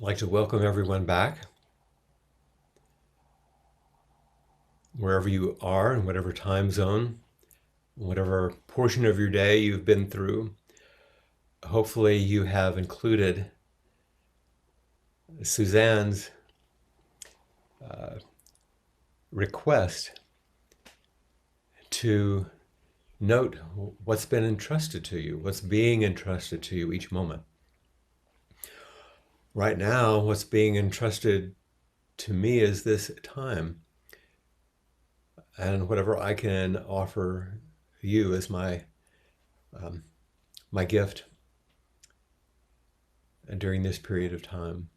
I'd like to welcome everyone back, wherever you are, in whatever time zone, whatever portion of your day you've been through. Hopefully you have included Suzanne's request to note what's been entrusted to you, what's being entrusted to you each moment. Right now, what's being entrusted to me is this time. And whatever I can offer you as my gift during this period of time.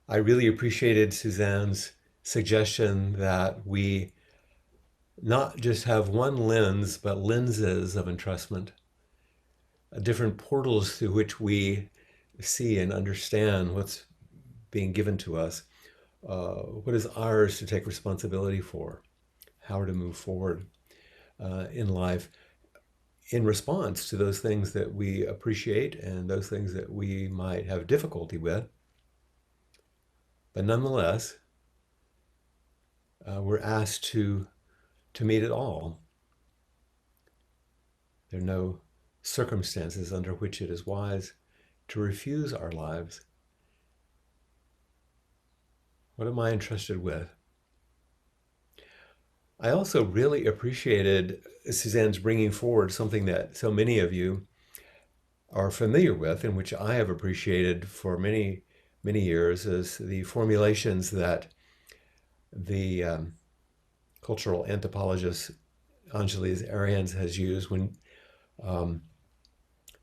I really appreciated Suzanne's suggestion that we not just have one lens, but lenses of entrustment, different portals through which we see and understand what's being given to us, what is ours to take responsibility for, how to move forward in life in response to those things that we appreciate and those things that we might have difficulty with. But nonetheless, we're asked to meet it all. There are no circumstances under which it is wise to refuse our lives. What am I entrusted with? I also really appreciated Suzanne's bringing forward something that so many of you are familiar with, and which I have appreciated for many, many years, is the formulations that the cultural anthropologist Angeles Arians has used when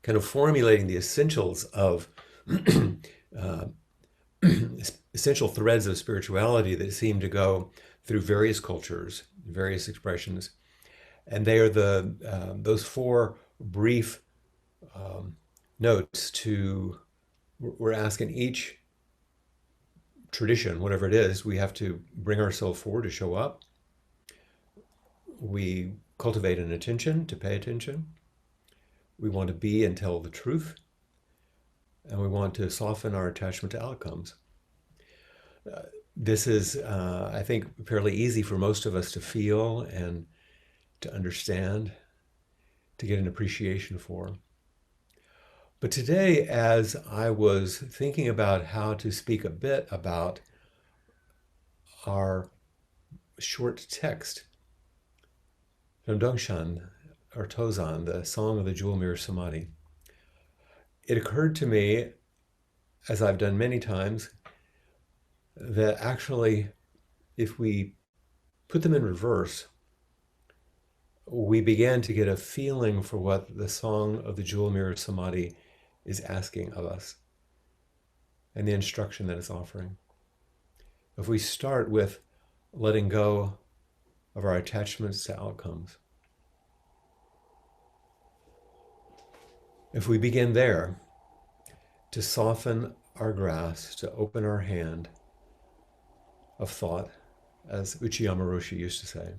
kind of formulating the essentials of essential threads of spirituality that seem to go through various cultures, various expressions. And they are those four brief notes to, we're asking each tradition, whatever it is, we have to bring ourselves forward to show up. We cultivate an attention to pay attention. We want to be and tell the truth. And we want to soften our attachment to outcomes. This is, I think, fairly easy for most of us to feel and to understand, to get an appreciation for. But today, as I was thinking about how to speak a bit about our short text from Dongshan, or Tozan, the Song of the Jewel Mirror Samadhi, it occurred to me, as I've done many times, that actually, if we put them in reverse, we began to get a feeling for what the Song of the Jewel Mirror Samadhi is asking of us and the instruction that it's offering. If we start with letting go of our attachments to outcomes, if we begin there to soften our grasp, to open our hand of thought, as Uchiyama Roshi used to say.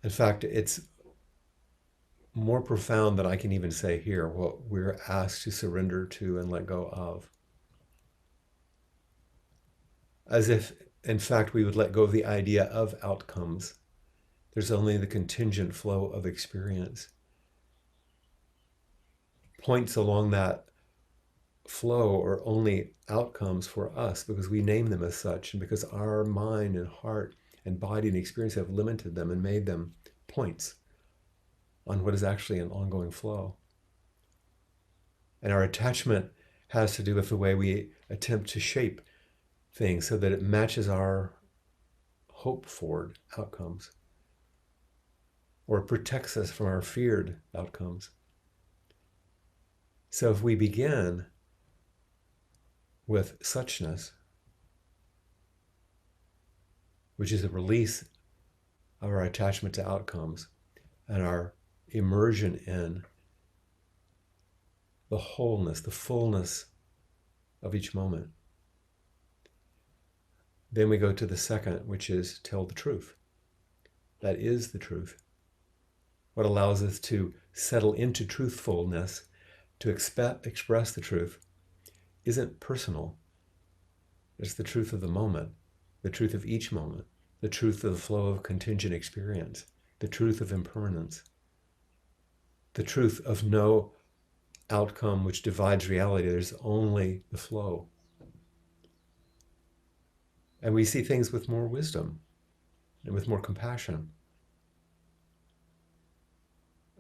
In fact, it's more profound than I can even say here, what we're asked to surrender to and let go of. As if, in fact, we would let go of the idea of outcomes. There's only the contingent flow of experience. Points along that flow are only outcomes for us because we name them as such, and because our mind and heart and body and experience have limited them and made them points on what is actually an ongoing flow. And our attachment has to do with the way we attempt to shape things so that it matches our hope-for outcomes, or protects us from our feared outcomes. So if we begin with suchness, which is a release of our attachment to outcomes and our immersion in the wholeness, the fullness of each moment, then we go to the second, which is tell the truth. That is the truth. What allows us to settle into truthfulness to express the truth isn't personal. It's the truth of the moment, the truth of each moment, the truth of the flow of contingent experience, the truth of impermanence, the truth of no outcome which divides reality. There's only the flow. And we see things with more wisdom and with more compassion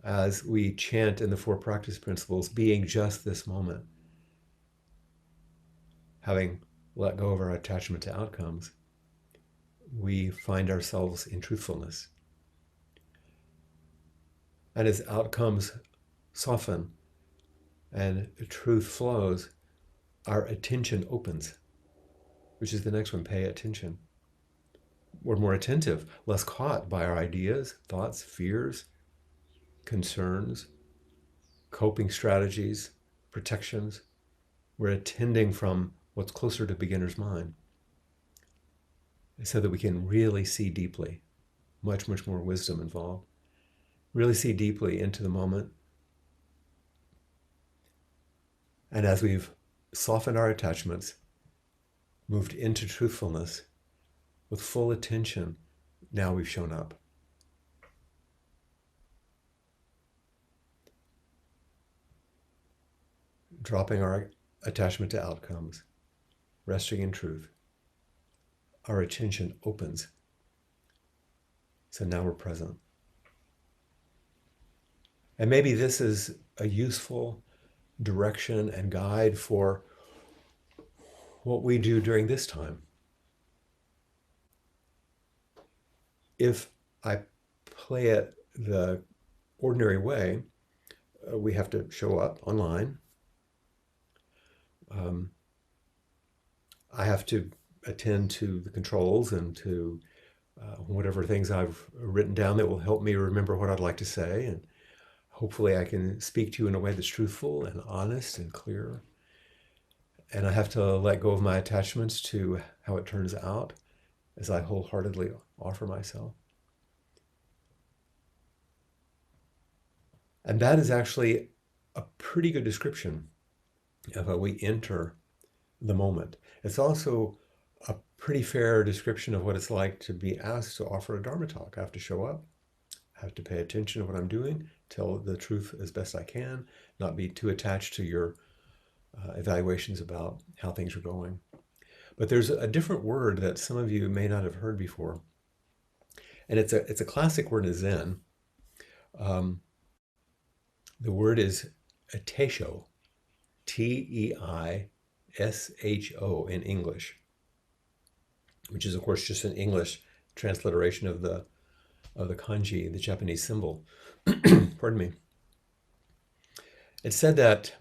as we chant in the 4 practice principles, being just this moment, having let go of our attachment to outcomes, we find ourselves in truthfulness. And as outcomes soften and truth flows, our attention opens, which is the next one, pay attention. We're more attentive, less caught by our ideas, thoughts, fears, concerns, coping strategies, protections. We're attending from what's closer to beginner's mind, so that we can really see deeply, much, much more wisdom involved. Really see deeply into the moment. And as we've softened our attachments, moved into truthfulness with full attention, now we've shown up. Dropping our attachment to outcomes, resting in truth, our attention opens. So now we're present. And maybe this is a useful direction and guide for what we do during this time. If I play it the ordinary way, we have to show up online. I have to attend to the controls and to whatever things I've written down that will help me remember what I'd like to say. And hopefully I can speak to you in a way that's truthful and honest and clear. And I have to let go of my attachments to how it turns out as I wholeheartedly offer myself. And that is actually a pretty good description of how we enter the moment. It's also a pretty fair description of what it's like to be asked to offer a Dharma talk. I have to show up, I have to pay attention to what I'm doing, tell the truth as best I can, not be too attached to your evaluations about how things are going. But there's a different word that some of you may not have heard before. And it's a classic word in Zen. The word is teisho, T-E-I-S-H-O in English, which is, of course, just an English transliteration of the kanji, the Japanese symbol. Pardon me. It's said that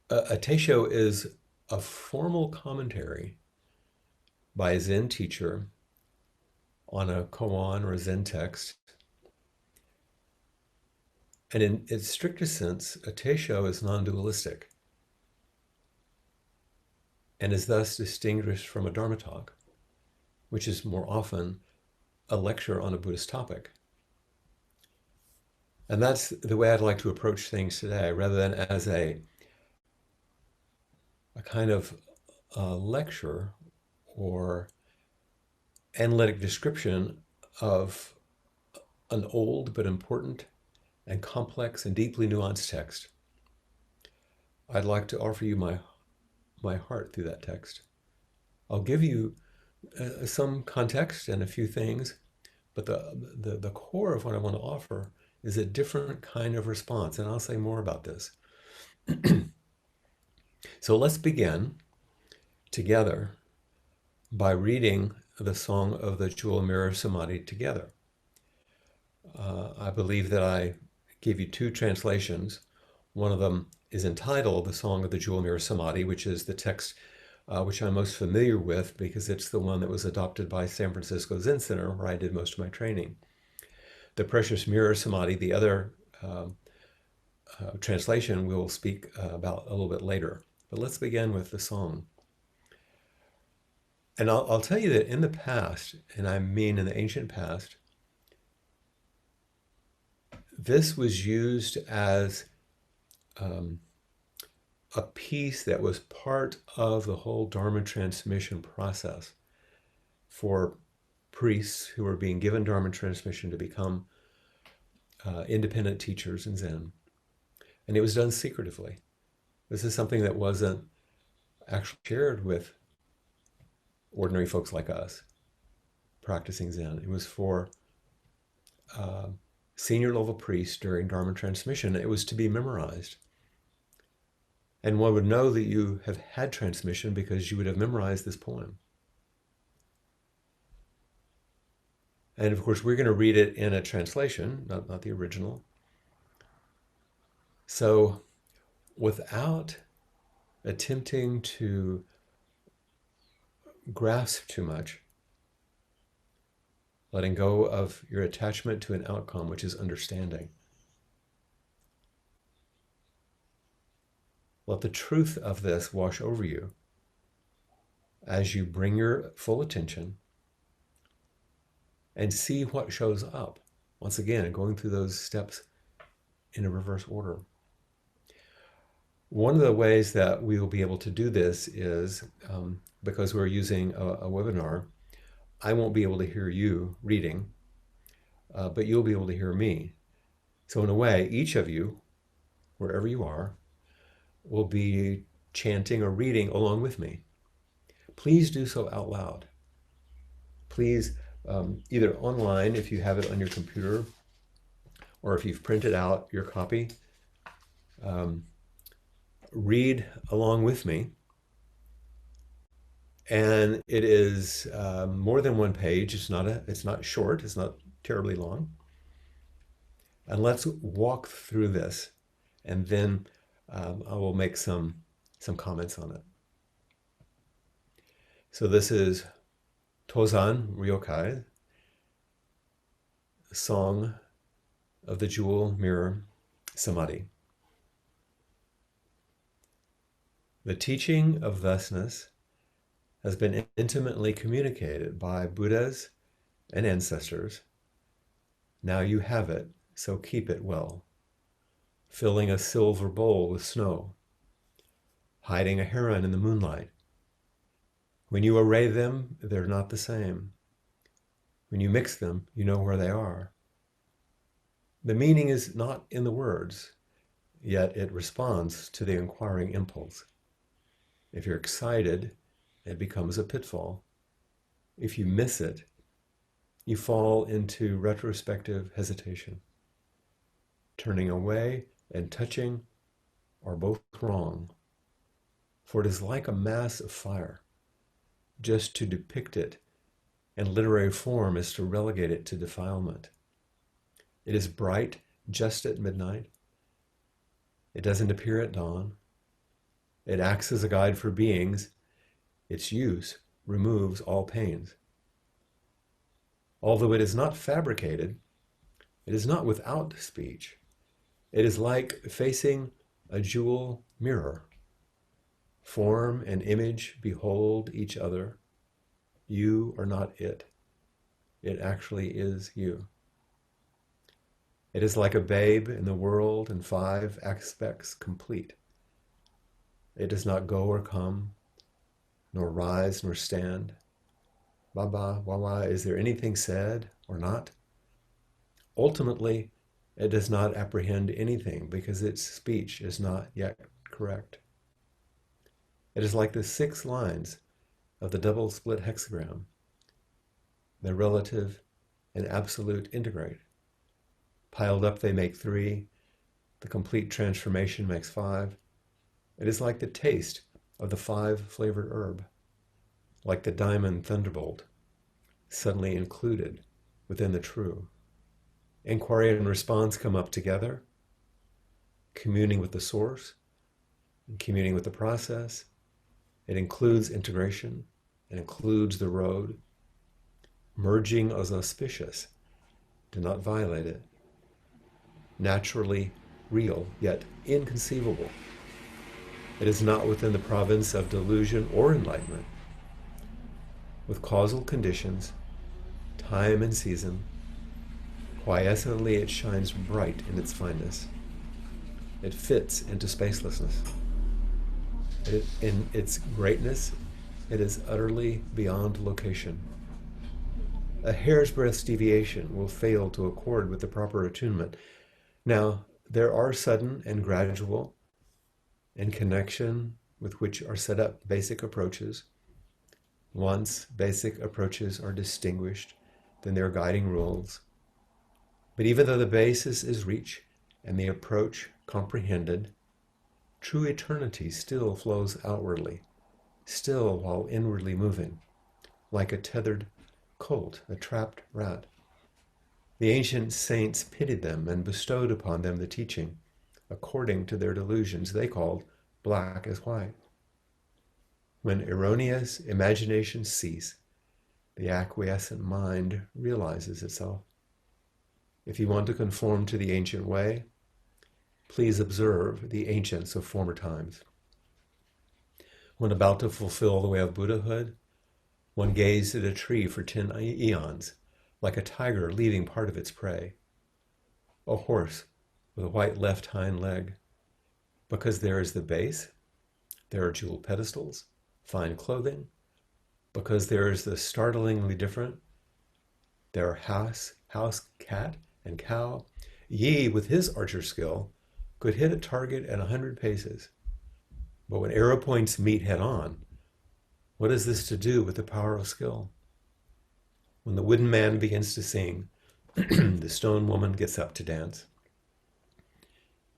a teisho is a formal commentary by a Zen teacher on a koan or a Zen text. And in its strictest sense, a teisho is non-dualistic and is thus distinguished from a Dharma talk, which is more often a lecture on a Buddhist topic. And that's the way I'd like to approach things today, rather than as a kind of lecture or analytic description of an old but important and complex and deeply nuanced text. I'd like to offer you my heart through that text. I'll give you some context and a few things, but the core of what I want to offer is a different kind of response, and I'll say more about this. So let's begin together by reading the Song of the Jewel Mirror Samadhi together. I believe that I gave you 2 translations. One of them is entitled The Song of the Jewel Mirror Samadhi, which is the text which I'm most familiar with because it's the one that was adopted by San Francisco Zen Center, where I did most of my training. The Precious Mirror Samadhi, the other translation, we'll speak about a little bit later. But let's begin with the song. And I'll tell you that in the past, and I mean in the ancient past, this was used as a piece that was part of the whole Dharma transmission process for priests who were being given Dharma transmission to become independent teachers in Zen. And it was done secretively. This is something that wasn't actually shared with ordinary folks like us practicing Zen. It was for senior level priests during Dharma transmission. It was to be memorized. And one would know that you have had transmission because you would have memorized this poem. And of course, we're going to read it in a translation, not the original. So without attempting to grasp too much, letting go of your attachment to an outcome, which is understanding. Let the truth of this wash over you as you bring your full attention and see what shows up. Once again, going through those steps in a reverse order. One of the ways that we will be able to do this is, because we're using a webinar, I won't be able to hear you reading, but you'll be able to hear me. So in a way, each of you, wherever you are, will be chanting or reading along with me. Please do so out loud. Please, either online if you have it on your computer, or if you've printed out your copy, read along with me. And it is more than one page. It's not short. It's not terribly long. And let's walk through this, and then I will make some comments on it. So this is Tozan Ryokai, Song of the Jewel Mirror Samadhi. The teaching of thusness has been intimately communicated by Buddhas and ancestors. Now you have it, so keep it well. Filling a silver bowl with snow, hiding a heron in the moonlight. When you array them, they're not the same. When you mix them, you know where they are. The meaning is not in the words, yet it responds to the inquiring impulse. If you're excited, it becomes a pitfall. If you miss it, you fall into retrospective hesitation. Turning away and touching are both wrong, for it is like a mass of fire. Just to depict it in literary form is to relegate it to defilement. It is bright just at midnight. It doesn't appear at dawn. It acts as a guide for beings. Its use removes all pains. Although it is not fabricated, it is not without speech. It is like facing a jewel mirror. Form and image behold each other. You are not it. It actually is you. It is like a babe in the world in 5 aspects complete. It does not go or come, nor rise nor stand. Baba, Wawa, is there anything said or not? Ultimately, it does not apprehend anything because its speech is not yet correct. It is like the 6 lines of the double split hexagram. The relative and absolute integrate. Piled up they make 3. The complete transformation makes 5. It is like the taste of the 5 flavored herb. Like the diamond thunderbolt, suddenly included within the true. Inquiry and response come up together, communing with the source, and communing with the process. It includes integration, it includes the road. Merging is auspicious. Do not violate it. Naturally real, yet inconceivable. It is not within the province of delusion or enlightenment. With causal conditions, time and season, quiescently it shines bright in its fineness. It fits into spacelessness. In its greatness, it is utterly beyond location. A hair's breadth deviation will fail to accord with the proper attunement. Now, there are sudden and gradual, in connection with which are set up basic approaches. Once basic approaches are distinguished, then there are guiding rules. But even though the basis is reached and the approach comprehended, true eternity still flows outwardly, still while inwardly moving, like a tethered colt, a trapped rat. The ancient saints pitied them and bestowed upon them the teaching, according to their delusions they called black as white. When erroneous imaginations cease, the acquiescent mind realizes itself. If you want to conform to the ancient way, please observe the ancients of former times. When about to fulfill the way of Buddhahood, one gazed at a tree for 10 eons, like a tiger leaving part of its prey. A horse with a white left hind leg. Because there is the base, there are jeweled pedestals, fine clothing. Because there is the startlingly different, there are house, cat, and cow. Yi, with his archer skill, could hit a target at 100 paces. But when arrow points meet head on, what is this to do with the power of skill? When the wooden man begins to sing, the stone woman gets up to dance.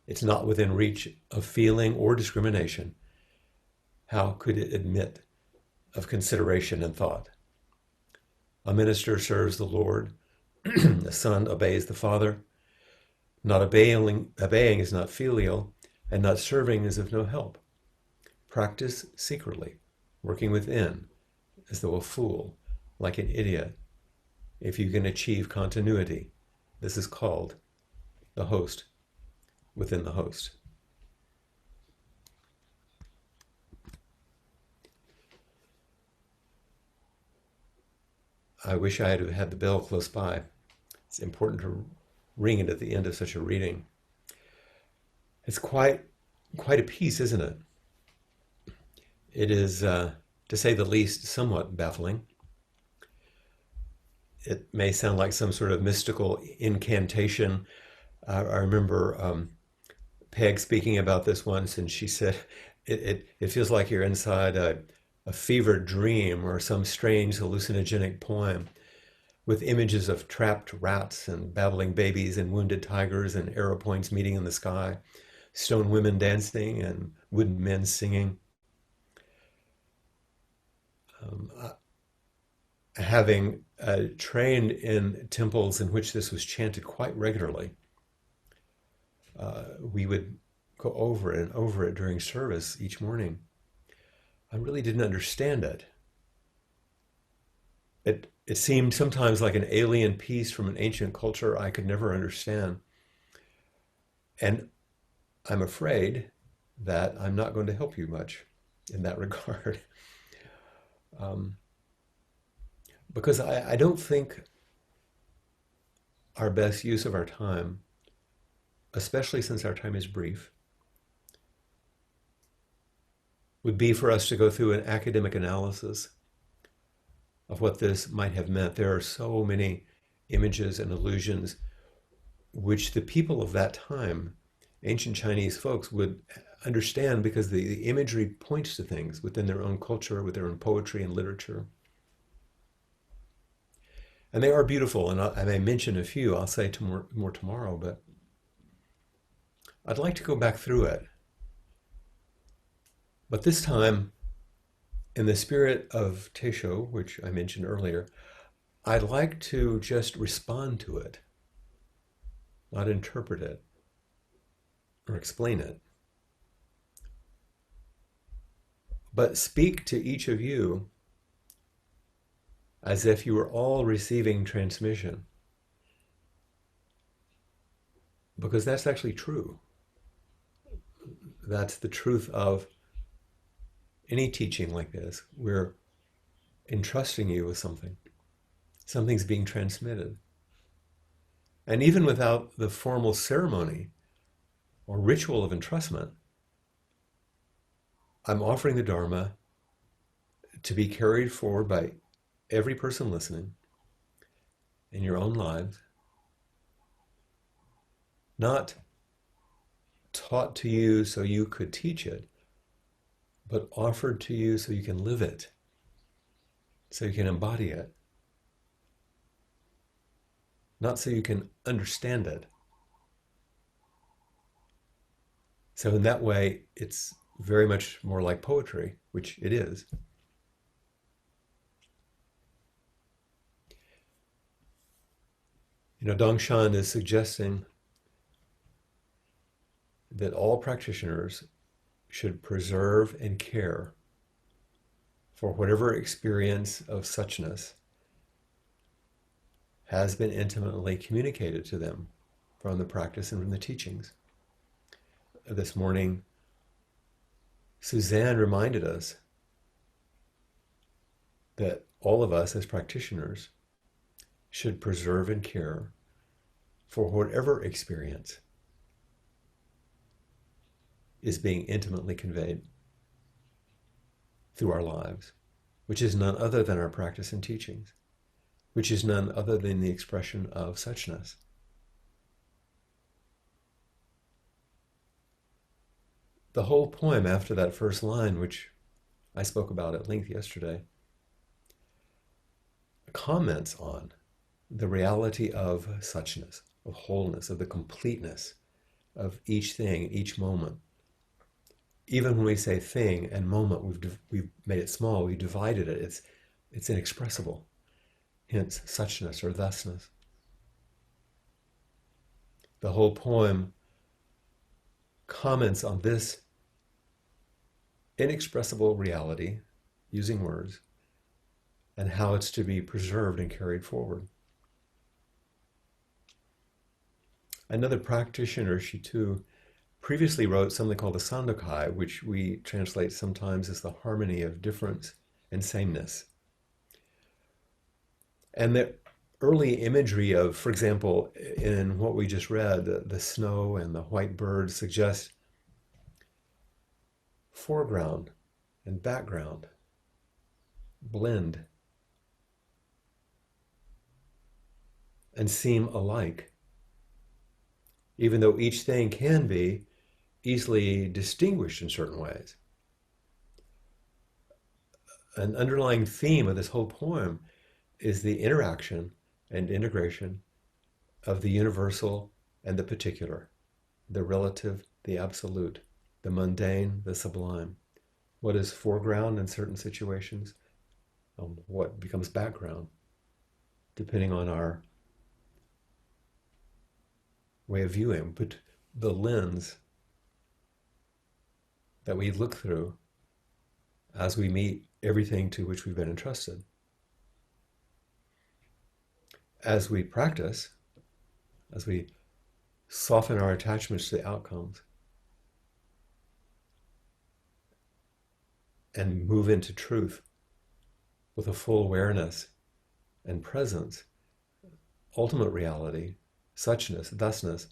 It's not within reach of feeling or discrimination. How could it admit of consideration and thought? A minister serves the Lord. The son obeys the Father. Not obeying is not filial, and not serving is of no help. Practice secretly, working within, as though a fool, like an idiot. If you can achieve continuity, this is called the host within the host. I wish I had had the bell close by. It's important to ring it at the end of such a reading. It's quite a piece, isn't it? It is, to say the least, somewhat baffling. It may sound like some sort of mystical incantation. I remember Peg speaking about this once, and she said, it feels like you're inside a fevered dream or some strange hallucinogenic poem with images of trapped rats and babbling babies and wounded tigers and arrow points meeting in the sky, stone women dancing and wooden men singing. Having trained in temples in which this was chanted quite regularly, we would go over it and over it during service each morning. I really didn't understand it. It seemed sometimes like an alien piece from an ancient culture I could never understand. And I'm afraid that I'm not going to help you much in that regard. Because I don't think our best use of our time, especially since our time is brief, would be for us to go through an academic analysis of what this might have meant. There are so many images and illusions which the people of that time, ancient Chinese folks, would understand because the imagery points to things within their own culture, with their own poetry and literature. And they are beautiful, and I may mention a few. I'll say more tomorrow, but I'd like to go back through it. But this time, in the spirit of Teisho, which I mentioned earlier, I'd like to just respond to it, not interpret it or explain it, but speak to each of you as if you were all receiving transmission. Because that's actually true. That's the truth of any teaching like this. We're entrusting you with something. Something's being transmitted. And even without the formal ceremony or ritual of entrustment, I'm offering the Dharma to be carried forward by every person listening in your own lives, not taught to you so you could teach it, but offered to you so you can live it, so you can embody it, not so you can understand it. So in that way, it's very much more like poetry, which it is. Dongshan is suggesting that all practitioners should preserve and care for whatever experience of suchness has been intimately communicated to them from the practice and from the teachings. This morning, Suzanne reminded us that all of us as practitioners should preserve and care for whatever experience is being intimately conveyed through our lives, which is none other than our practice and teachings, which is none other than the expression of suchness. The whole poem after that first line, which I spoke about at length yesterday, comments on the reality of suchness, of wholeness, of the completeness of each thing, each moment. Even when we say thing and moment, we've made it small, we divided it, it's inexpressible. Hence, suchness or thusness. The whole poem comments on this inexpressible reality, using words, and how it's to be preserved and carried forward. Another practitioner, she too, previously wrote something called the Sandokai, which we translate sometimes as the harmony of difference and sameness. And the early imagery of, for example, in what we just read, the snow and the white bird suggest foreground and background blend and seem alike, even though each thing can be easily distinguished in certain ways. An underlying theme of this whole poem is the interaction and integration of the universal and the particular, the relative, the absolute, the mundane, the sublime. What is foreground in certain situations, what becomes background, depending on our way of viewing, but the lens that we look through as we meet everything to which we've been entrusted. As we practice, as we soften our attachments to the outcomes and move into truth with a full awareness and presence, ultimate reality, suchness, thusness,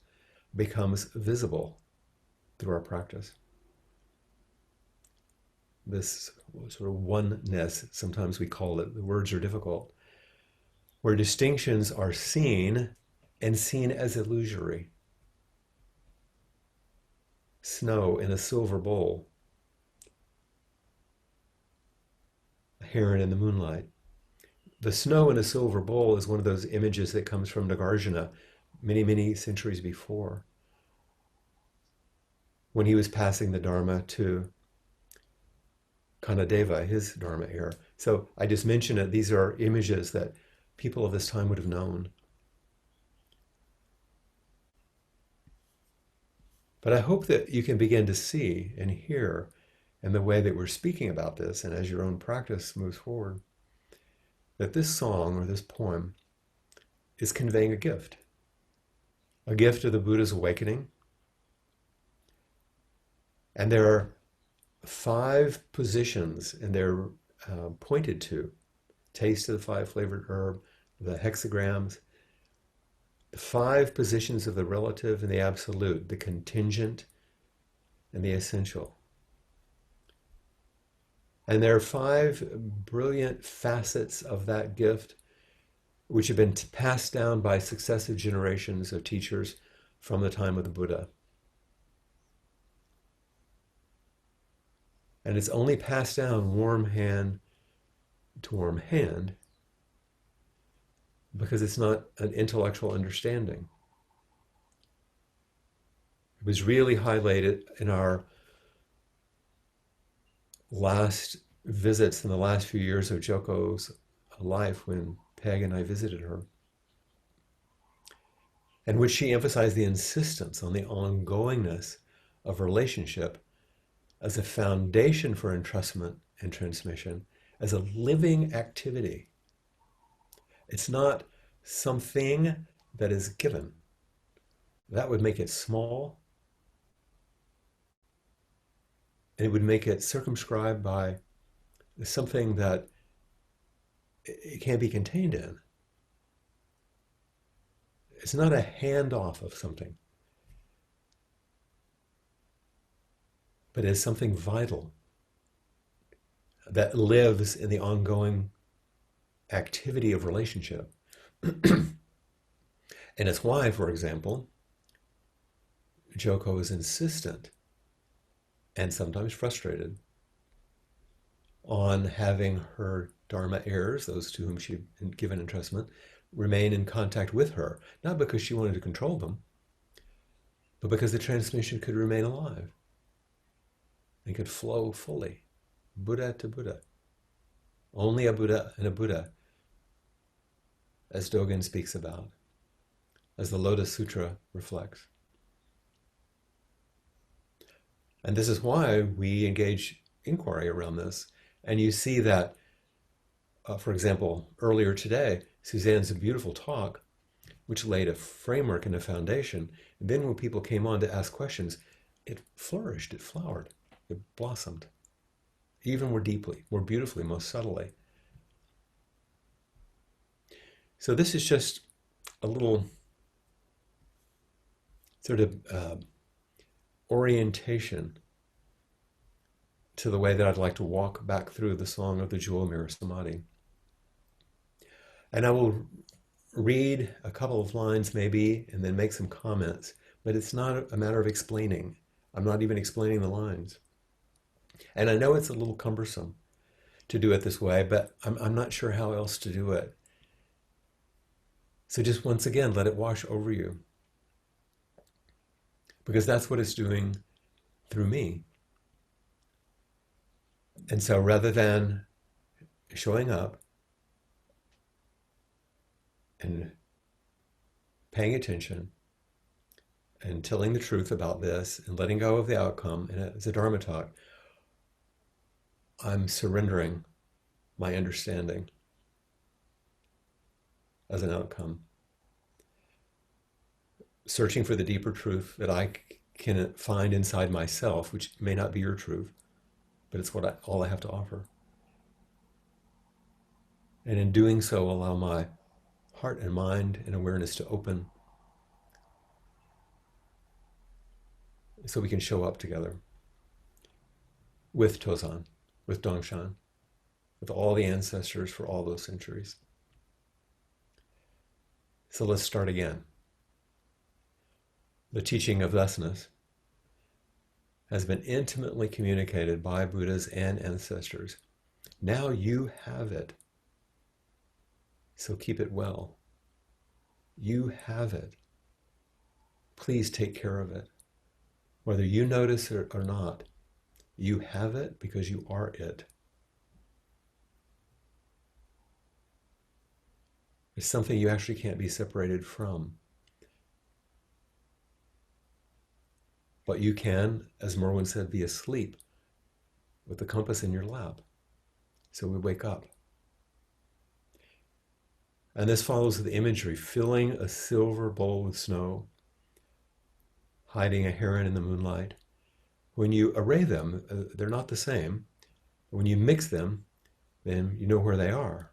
becomes visible through our practice. This sort of oneness, sometimes we call it, the words are difficult, where distinctions are seen and seen as illusory. Snow in a silver bowl, a heron in the moonlight. The snow in a silver bowl is one of those images that comes from Nagarjuna many, many centuries before, when he was passing the Dharma to Kanadeva, his Dharma heir. So I just mentioned it. These are images that people of this time would have known. But I hope that you can begin to see and hear in the way that we're speaking about this, and as your own practice moves forward, that this song or this poem is conveying a gift of the Buddha's awakening. And there are 5 positions, and they're pointed to: taste of the 5 flavored herb, the hexagrams, the 5 positions of the relative and the absolute, the contingent and the essential. And there are 5 brilliant facets of that gift which have been passed down by successive generations of teachers from the time of the Buddha. And it's only passed down warm hand to warm hand because it's not an intellectual understanding. It was really highlighted in our last visits in the last few years of Joko's life when Peg and I visited her, in which she emphasized the insistence on the ongoingness of relationship as a foundation for entrustment and transmission, as a living activity. It's not something that is given. That would make it small, and it would make it circumscribed by something that it can't be contained in. It's not a handoff of something, but it's something vital that lives in the ongoing activity of relationship. And it's why, for example, Joko is insistent and sometimes frustrated on having her Dharma heirs, those to whom she'd given entrustment, remain in contact with her, not because she wanted to control them, but because the transmission could remain alive and could flow fully, Buddha to Buddha. Only a Buddha and a Buddha, as Dogen speaks about, as the Lotus Sutra reflects. And this is why we engage inquiry around this. And you see that, for example, earlier today, Suzanne's beautiful talk, which laid a framework and a foundation. And then when people came on to ask questions, it flourished, it flowered, it blossomed, even more deeply, more beautifully, most subtly. So this is just a little sort of orientation to the way that I'd like to walk back through the Song of the Jewel Mirror Samadhi. And I will read a couple of lines maybe and then make some comments, but it's not a matter of explaining. I'm not even explaining the lines. And I know it's a little cumbersome to do it this way, but I'm not sure how else to do it. So just once again, let it wash over you. Because that's what it's doing through me. And so rather than showing up and paying attention and telling the truth about this and letting go of the outcome, and as a Dharma talk, I'm surrendering my understanding as an outcome. Searching for the deeper truth that I can find inside myself, which may not be your truth, but it's all I have to offer. And in doing so, allow my heart and mind and awareness to open so we can show up together with Tozan, with Dongshan, with all the ancestors for all those centuries. So let's start again. The teaching of thusness has been intimately communicated by Buddhas and ancestors. Now you have it. So keep it well. You have it. Please take care of it. Whether you notice it or not, you have it because you are it. It's something you actually can't be separated from. But you can, as Merwin said, be asleep with the compass in your lap. So we wake up. And this follows the imagery, filling a silver bowl with snow, hiding a heron in the moonlight. When you array them, they're not the same. When you mix them, then you know where they are.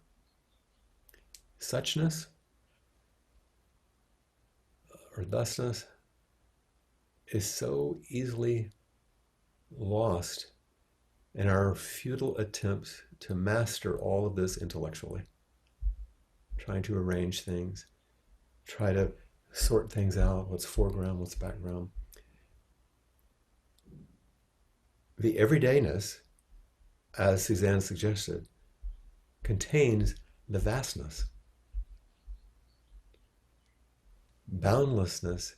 Suchness, or thusness, is so easily lost in our futile attempts to master all of this intellectually, trying to arrange things, try to sort things out, what's foreground, what's background. The everydayness, as Suzanne suggested, contains the vastness. Boundlessness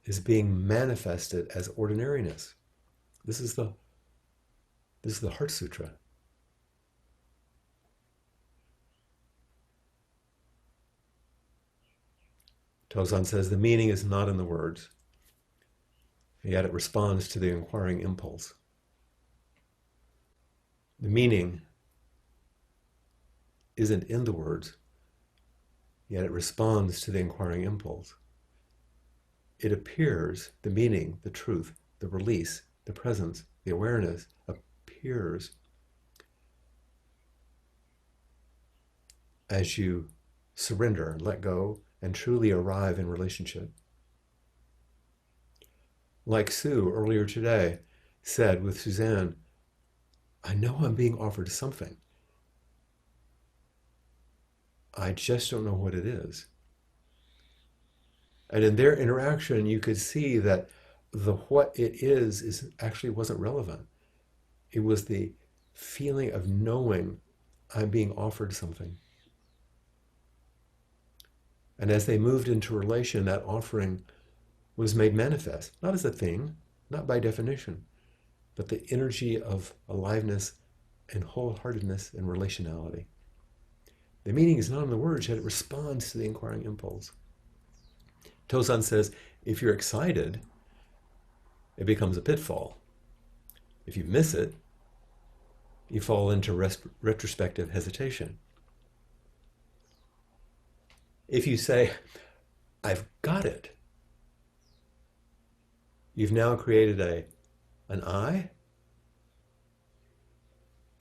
is being manifested as ordinariness. This is the Heart Sutra. Tozan says the meaning is not in the words, yet it responds to the inquiring impulse. The meaning isn't in the words, yet it responds to the inquiring impulse. It appears, the meaning, the truth, the release, the presence, the awareness appears as you surrender, let go, and truly arrive in relationship. Like Sue earlier today said with Suzanne, I know I'm being offered something. I just don't know what it is. And in their interaction, you could see that the what it is actually wasn't relevant. It was the feeling of knowing I'm being offered something. And as they moved into relation, that offering was made manifest, not as a thing, not by definition, but the energy of aliveness and wholeheartedness and relationality. The meaning is not in the words, yet it responds to the inquiring impulse. Tozan says, if you're excited, it becomes a pitfall. If you miss it, you fall into retrospective hesitation. If you say, I've got it, you've now created an I,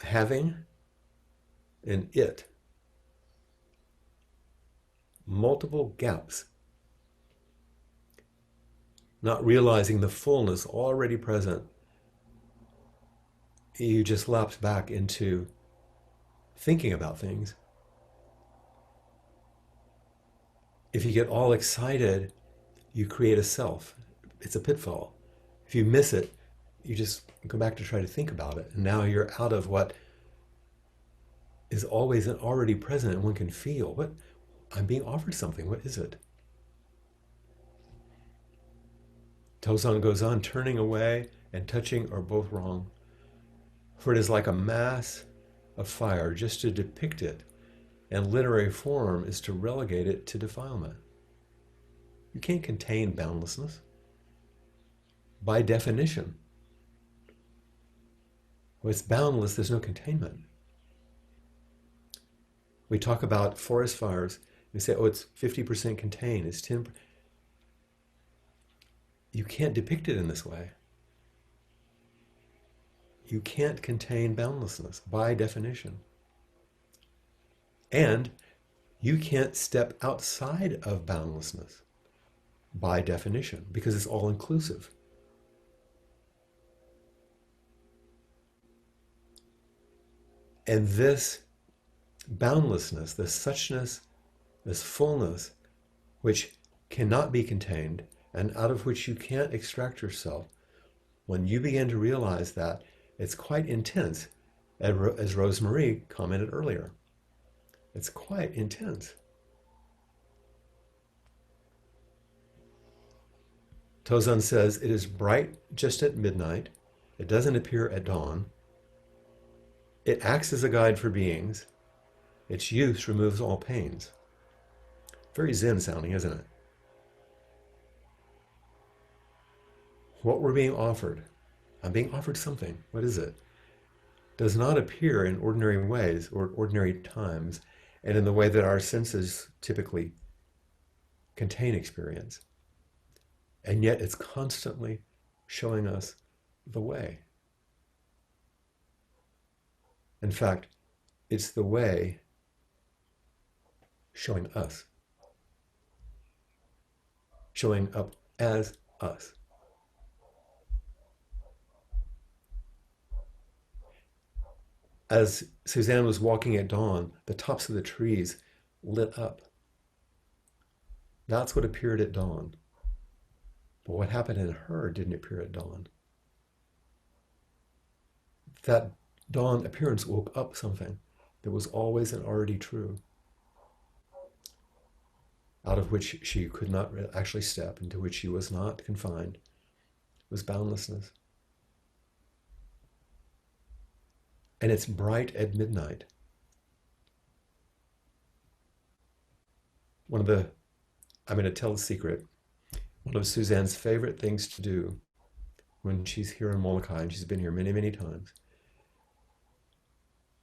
having, and it. Multiple gaps. Not realizing the fullness already present, you just lapse back into thinking about things. If you get all excited, you create a self. It's a pitfall. If you miss it, you just go back to try to think about it. And now you're out of what is always and already present, and one can feel, what I'm being offered something. What is it? Tozan goes on, turning away and touching are both wrong. For it is like a mass of fire just to depict it, and literary form is to relegate it to defilement. You can't contain boundlessness. By definition, when it's boundless, there's no containment. We talk about forest fires. We say, oh, it's 50% contained, it's 10%. You can't depict it in this way. You can't contain boundlessness by definition. And you can't step outside of boundlessness by definition, because it's all inclusive. And this boundlessness, this suchness, this fullness, which cannot be contained and out of which you can't extract yourself, when you begin to realize that, it's quite intense, as Rosemarie commented earlier. It's quite intense. Tozan says, it is bright just at midnight. It doesn't appear at dawn. It acts as a guide for beings. Its use removes all pains. Very Zen sounding, isn't it? What we're being offered, I'm being offered something. What is it? Does not appear in ordinary ways or ordinary times and in the way that our senses typically contain experience. And yet it's constantly showing us the way. In fact, it's the way showing us, showing up as us. As Suzanne was walking at dawn, the tops of the trees lit up. That's what appeared at dawn. But what happened in her didn't appear at dawn. That dawn appearance woke up something that was always and already true, out of which she could not actually step, into which she was not confined. It was boundlessness. And it's bright at midnight. I'm going to tell a secret. One of Suzanne's favorite things to do when she's here in Molokai, and she's been here many, many times,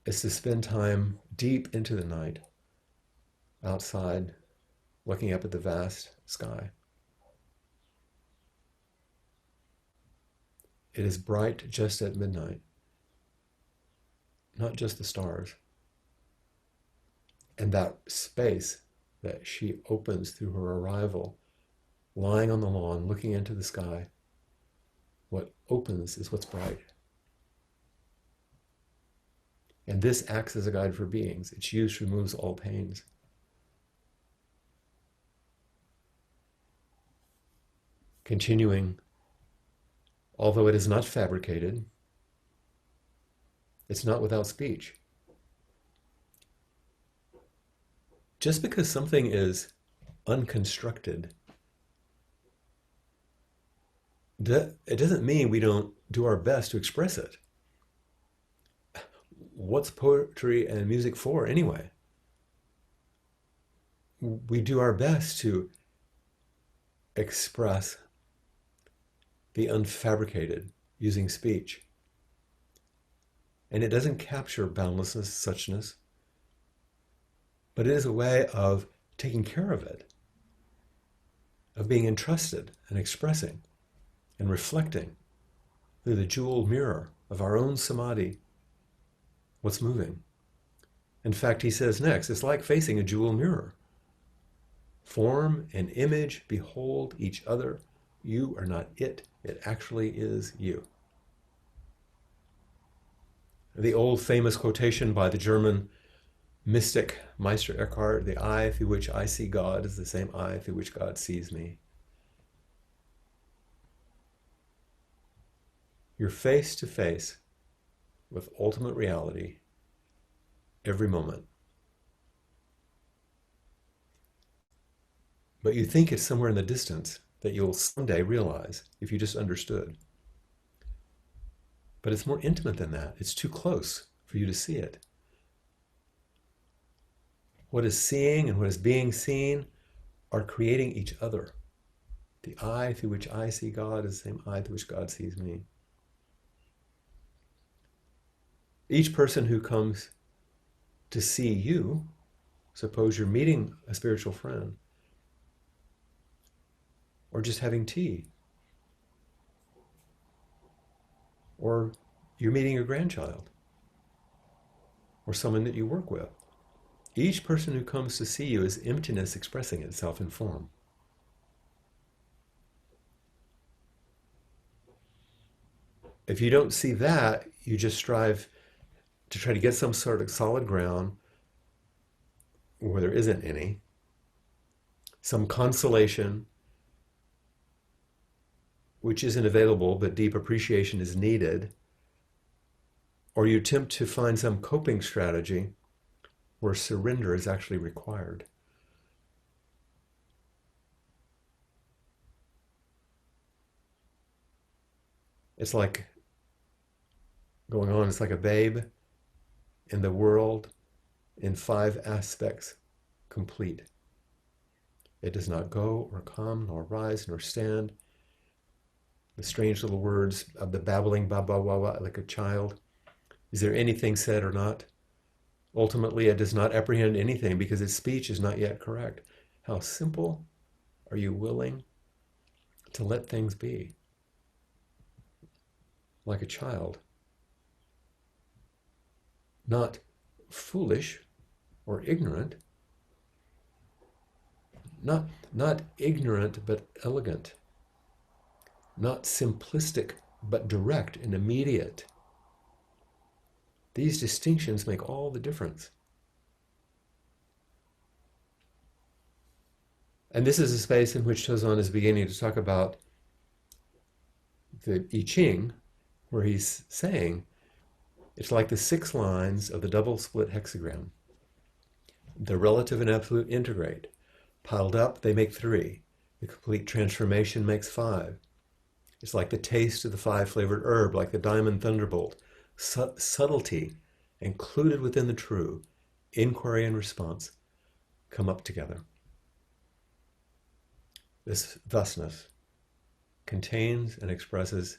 is to spend time deep into the night outside, looking up at the vast sky. It is bright just at midnight, not just the stars. And that space that she opens through her arrival, lying on the lawn, looking into the sky, what opens is what's bright. And this acts as a guide for beings. Its use removes all pains. Continuing, although it is not fabricated, it's not without speech. Just because something is unconstructed, it doesn't mean we don't do our best to express it. What's poetry and music for anyway? We do our best to express the unfabricated using speech. And it doesn't capture boundlessness, suchness, but it is a way of taking care of it, of being entrusted and expressing and reflecting through the jeweled mirror of our own samadhi what's moving. In fact, he says next, it's like facing a jewel mirror. Form and image behold each other. You are not it. It actually is you. The old famous quotation by the German mystic Meister Eckhart, the eye through which I see God is the same eye through which God sees me. You're face to face with ultimate reality every moment. But you think it's somewhere in the distance that you'll someday realize if you just understood. But it's more intimate than that. It's too close for you to see it. What is seeing and what is being seen are creating each other. The eye through which I see God is the same eye through which God sees me. Each person who comes to see you, suppose you're meeting a spiritual friend, or just having tea, or you're meeting your grandchild, or someone that you work with. Each person who comes to see you is emptiness expressing itself in form. If you don't see that, you just strive to try to get some sort of solid ground where there isn't any, some consolation which isn't available but deep appreciation is needed, or you attempt to find some coping strategy where surrender is actually required. It's like going on, it's like a babe in the world in 5 aspects complete. It does not go or come, nor rise, nor stand. The strange little words of the babbling ba ba wa wa like a child. Is there anything said or not? Ultimately, it does not apprehend anything because its speech is not yet correct. How simple are you willing to let things be? Like a child. Not foolish or ignorant. Not ignorant but elegant. Not simplistic but direct and immediate. These distinctions make all the difference. And this is a space in which Tozan is beginning to talk about the I Ching, where he's saying it's like the 6 lines of the double split hexagram. The relative and absolute integrate. Piled up, they make 3. The complete transformation makes 5. It's like the taste of the 5-flavored herb, like the diamond thunderbolt. Subtlety included within the true. Inquiry and response come up together. This thusness contains and expresses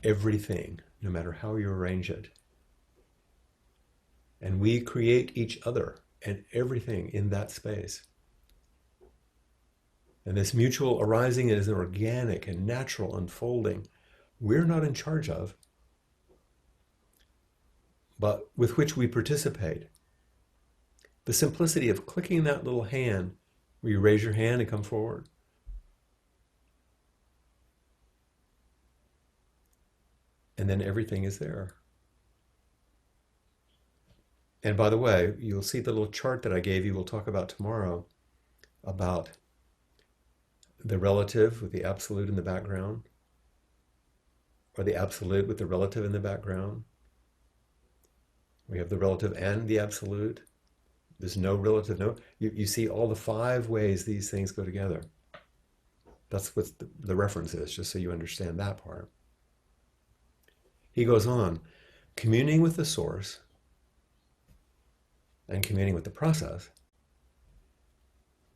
everything, no matter how you arrange it. And we create each other and everything in that space. And this mutual arising is an organic and natural unfolding we're not in charge of, but with which we participate. The simplicity of clicking that little hand, where you raise your hand and come forward. And then everything is there. And by the way, you'll see the little chart that I gave you, we'll talk about tomorrow, about the relative with the absolute in the background, or the absolute with the relative in the background. We have the relative and the absolute. There's no relative, no. You see all the 5 ways these things go together. That's what the reference is, just so you understand that part. He goes on, communing with the source and communing with the process.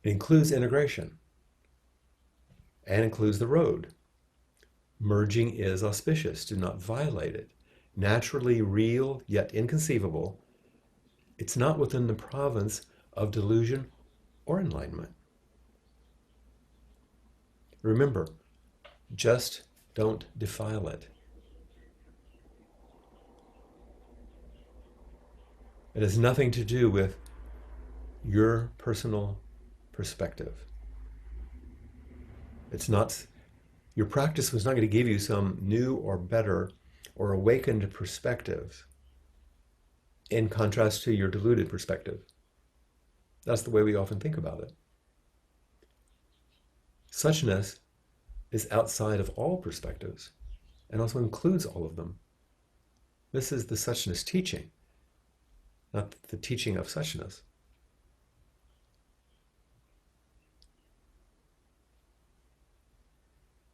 It includes integration and includes the road. Merging is auspicious. Do not violate it. Naturally real, yet inconceivable. It's not within the province of delusion or enlightenment. Remember, just don't defile it. It has nothing to do with your personal perspective. It's not, your practice was not going to give you some new or better or awakened perspective in contrast to your deluded perspective. That's the way we often think about it. Suchness is outside of all perspectives and also includes all of them. This is the suchness teaching, not the teaching of suchness.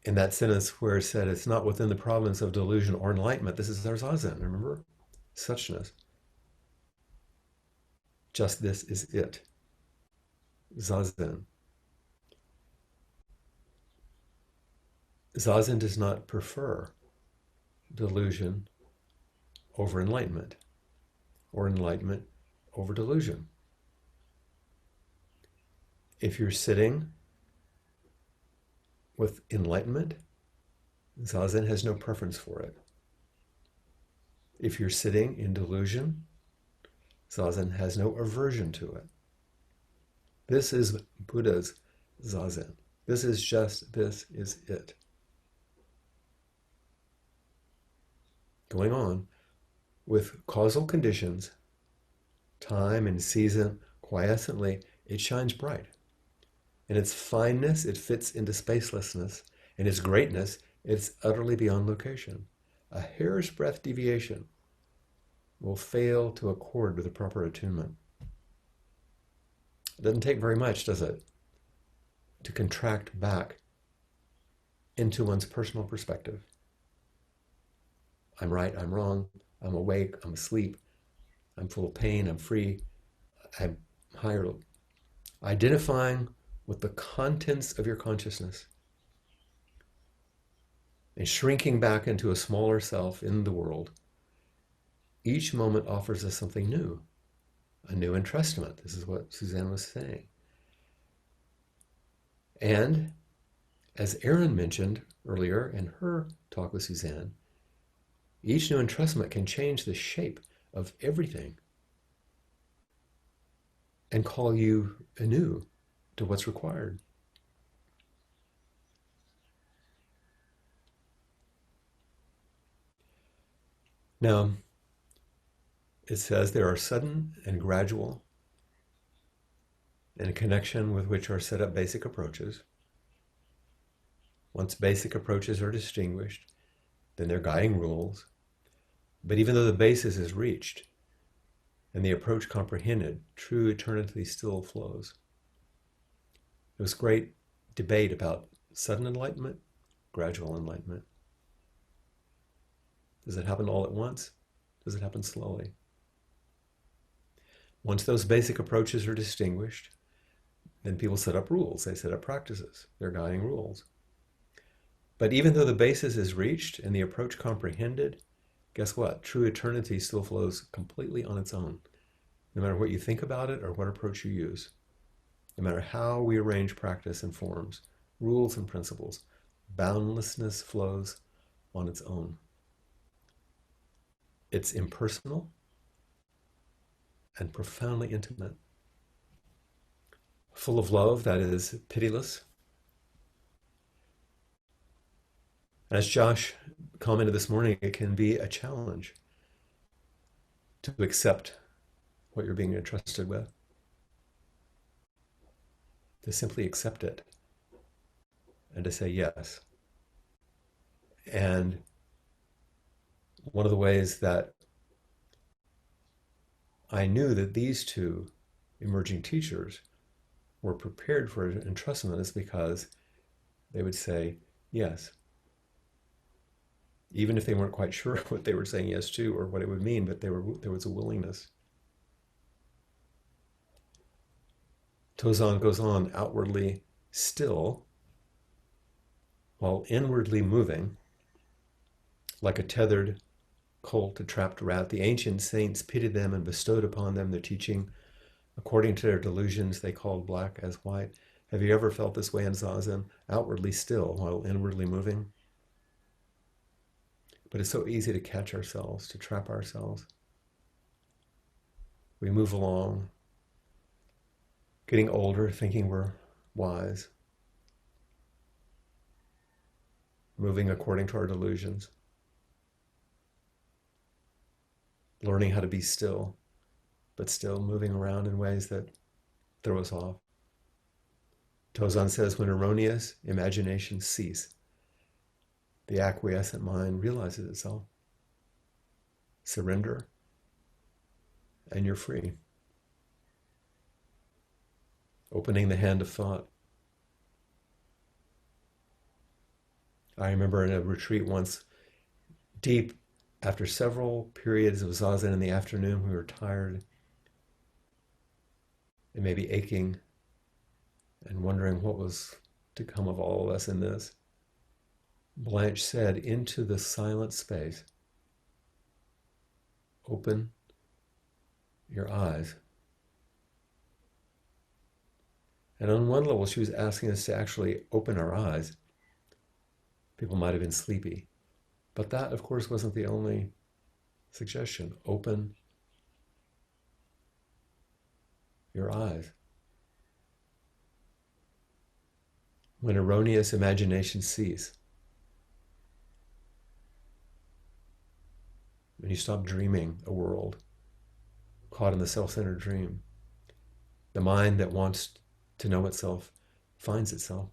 In that sentence where it said it's not within the province of delusion or enlightenment, this is our zazen, remember? Suchness. Just this is it. Zazen. Zazen does not prefer delusion over enlightenment, or enlightenment over delusion. If you're sitting with enlightenment, Zazen has no preference for it. If you're sitting in delusion, Zazen has no aversion to it. This is Buddha's Zazen. This is it. Going on, with causal conditions, time and season, quiescently, it shines bright. In its fineness, it fits into spacelessness. In its greatness, it's utterly beyond location. A hair's breadth deviation will fail to accord with the proper attunement. It doesn't take very much, does it, to contract back into one's personal perspective. I'm right, I'm wrong, I'm awake, I'm asleep, I'm full of pain, I'm free, I'm higher. Identifying with the contents of your consciousness and shrinking back into a smaller self in the world. Each moment offers us something new, a new entrustment. This is what Suzanne was saying. And as Erin mentioned earlier in her talk with Suzanne, each new entrustment can change the shape of everything and call you anew to what's required. Now, it says there are sudden and gradual, in connection with which are set up basic approaches. Once basic approaches are distinguished, then they're guiding rules. But even though the basis is reached and the approach comprehended, true eternity still flows. There was great debate about sudden enlightenment, gradual enlightenment. Does it happen all at once? Does it happen slowly? Once those basic approaches are distinguished, then people set up rules. They set up practices. They're guiding rules. But even though the basis is reached and the approach comprehended, guess what? True eternity still flows completely on its own, no matter what you think about it or what approach you use. No matter how we arrange practice and forms, rules and principles, boundlessness flows on its own. It's impersonal and profoundly intimate, full of love that is pitiless. As Josh commented this morning, it can be a challenge to accept what you're being entrusted with, to simply accept it and to say yes. And one of the ways that I knew that these two emerging teachers were prepared for entrustment is because they would say yes, even if they weren't quite sure what they were saying yes to or what it would mean, but there was a willingness. Tozan goes on, outwardly still, while inwardly moving, like a tethered colt, a trapped rat. The ancient saints pitied them and bestowed upon them the teaching. According to their delusions, they called black as white. Have you ever felt this way in Zazen? Outwardly still, while inwardly moving? But it's so easy to catch ourselves, to trap ourselves. We move along, getting older, thinking we're wise, moving according to our delusions, learning how to be still, but still moving around in ways that throw us off. Tozan says, when erroneous imaginations cease, the acquiescent mind realizes itself. Surrender, and you're free. Opening the hand of thought. I remember in a retreat once, deep after several periods of zazen in the afternoon, we were tired and maybe aching and wondering what was to come of all of us in this. Blanche said, into the silent space, open your eyes. And on one level, she was asking us to actually open our eyes. People might have been sleepy. But that, of course, wasn't the only suggestion. Open your eyes. When erroneous imaginations cease, when you stop dreaming a world, caught in the self-centered dream, the mind that wants to know itself finds itself.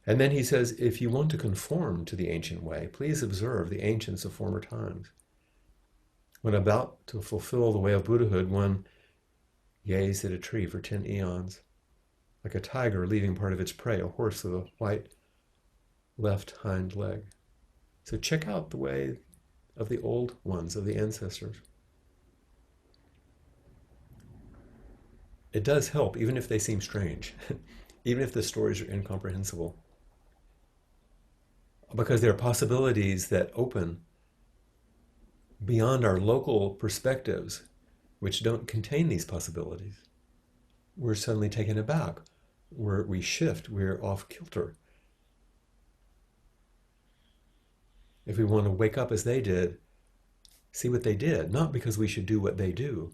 And then he says, if you want to conform to the ancient way, please observe the ancients of former times. When about to fulfill the way of Buddhahood, one gazed at a tree for 10 eons, like a tiger leaving part of its prey, a horse with a white left hind leg. So check out the way of the old ones, of the ancestors. It does help, even if they seem strange, even if the stories are incomprehensible. Because there are possibilities that open beyond our local perspectives, which don't contain these possibilities. We're suddenly taken aback. We shift, we're off kilter. If we want to wake up as they did, see what they did, not because we should do what they do,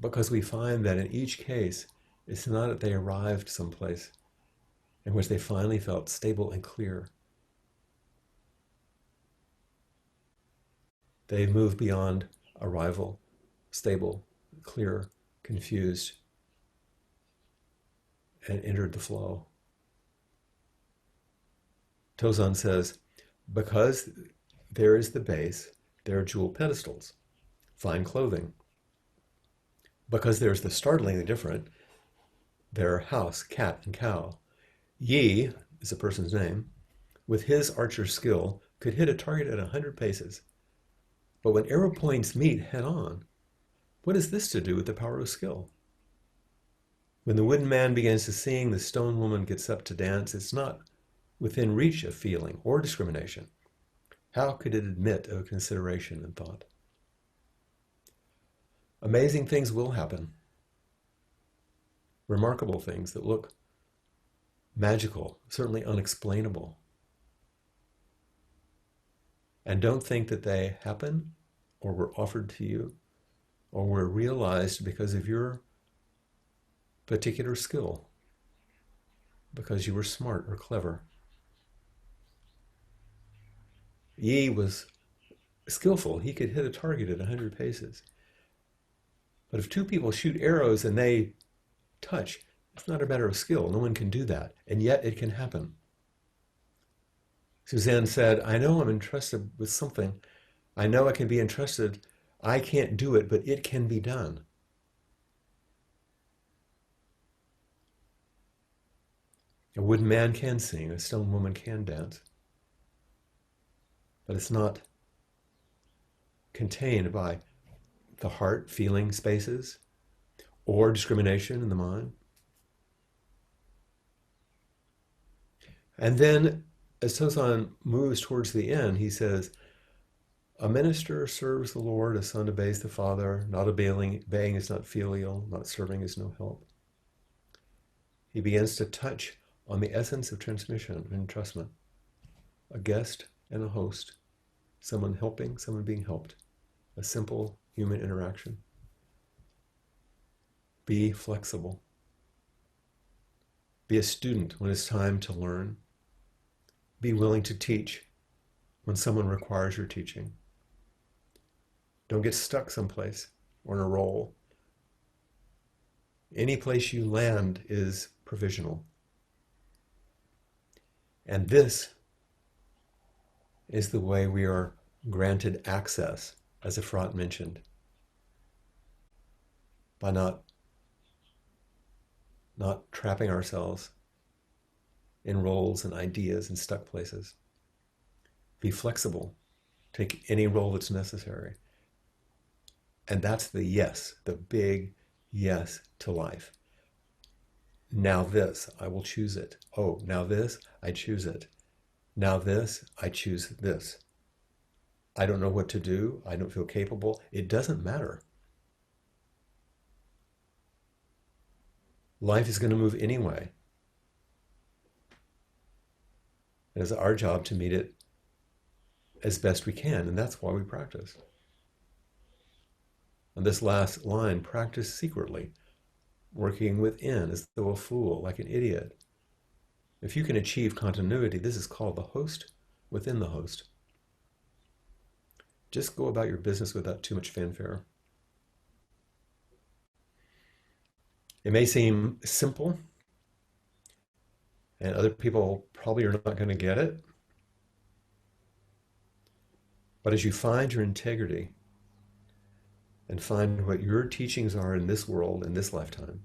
because we find that in each case, it's not that they arrived someplace in which they finally felt stable and clear. They move beyond arrival, stable, clear, confused, and entered the flow. Tozan says, because there is the base, there are jewel pedestals, fine clothing. Because there's the startlingly different, there are house, cat, and cow. Yi is a person's name, with his archer's skill, could hit a target at 100 paces. But when arrow points meet head on, what has this to do with the power of skill? When the wooden man begins to sing, the stone woman gets up to dance, it's not within reach of feeling or discrimination. How could it admit of consideration and thought? Amazing things will happen. Remarkable things that look magical, certainly unexplainable. And don't think that they happen or were offered to you or were realized because of your particular skill, because you were smart or clever. Yi was skillful. He could hit a target at 100 paces. But if two people shoot arrows and they touch, it's not a matter of skill. No one can do that. And yet it can happen. Suzanne said, I know I'm entrusted with something. I know I can be entrusted. I can't do it, but it can be done. A wooden man can sing. A stone woman can dance. But it's not contained by the heart, feeling spaces, or discrimination in the mind. And then, as Tozan moves towards the end, he says, a minister serves the Lord, a son obeys the Father, not obeying is not filial, not serving is no help. He begins to touch on the essence of transmission and entrustment, a guest and a host, someone helping, someone being helped, a simple human interaction. Be flexible. Be a student when it's time to learn. Be willing to teach when someone requires your teaching. Don't get stuck someplace or in a role. Any place you land is provisional. And this is the way we are granted access, as Efrat mentioned, by not trapping ourselves in roles and ideas and stuck places. Be flexible. Take any role that's necessary. And that's the yes, the big yes to life. Now this, I will choose it. Oh, now this, I choose it. Now this, I choose this. I don't know what to do. I don't feel capable. It doesn't matter. Life is going to move anyway. And it's our job to meet it as best we can, and that's why we practice. And this last line, practice secretly, working within as though a fool, like an idiot. If you can achieve continuity, this is called the host within the host. Just go about your business without too much fanfare. It may seem simple, and other people probably are not going to get it. But as you find your integrity and find what your teachings are in this world, in this lifetime,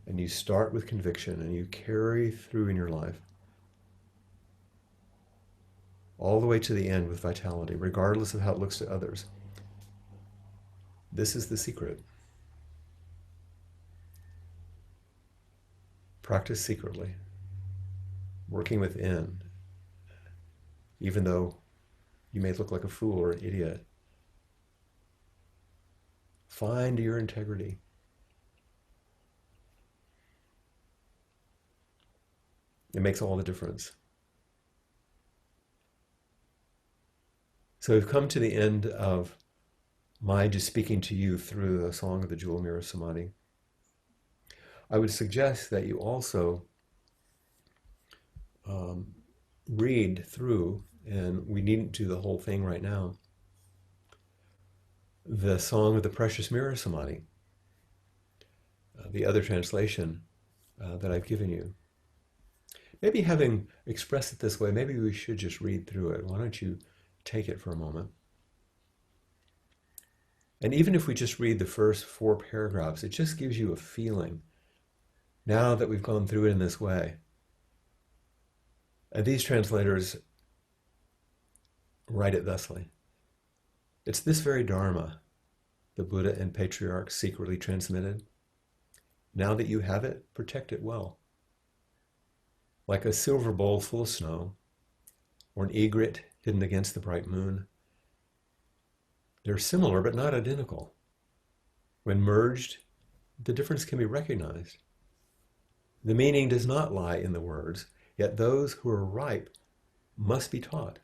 and you start with conviction and you carry through in your life, all the way to the end with vitality, regardless of how it looks to others, this is the secret. Practice secretly, working within, even though you may look like a fool or an idiot. Find your integrity. It makes all the difference. So we've come to the end of my just speaking to you through the song of the Jewel Mirror Samadhi. I would suggest that you also read through, and we needn't do the whole thing right now, the Song of the Precious Mirror Samadhi, the other translation that I've given you. Maybe having expressed it this way, maybe we should just read through it. Why don't you take it for a moment? And even if we just read the first 4 paragraphs, it just gives you a feeling now that we've gone through it in this way. And these translators write it thusly. It's this very Dharma the Buddha and patriarchs secretly transmitted. Now that you have it, protect it well. Like a silver bowl full of snow, or an egret hidden against the bright moon. They're similar but not identical. When merged, the difference can be recognized. The meaning does not lie in the words, yet those who are ripe must be taught.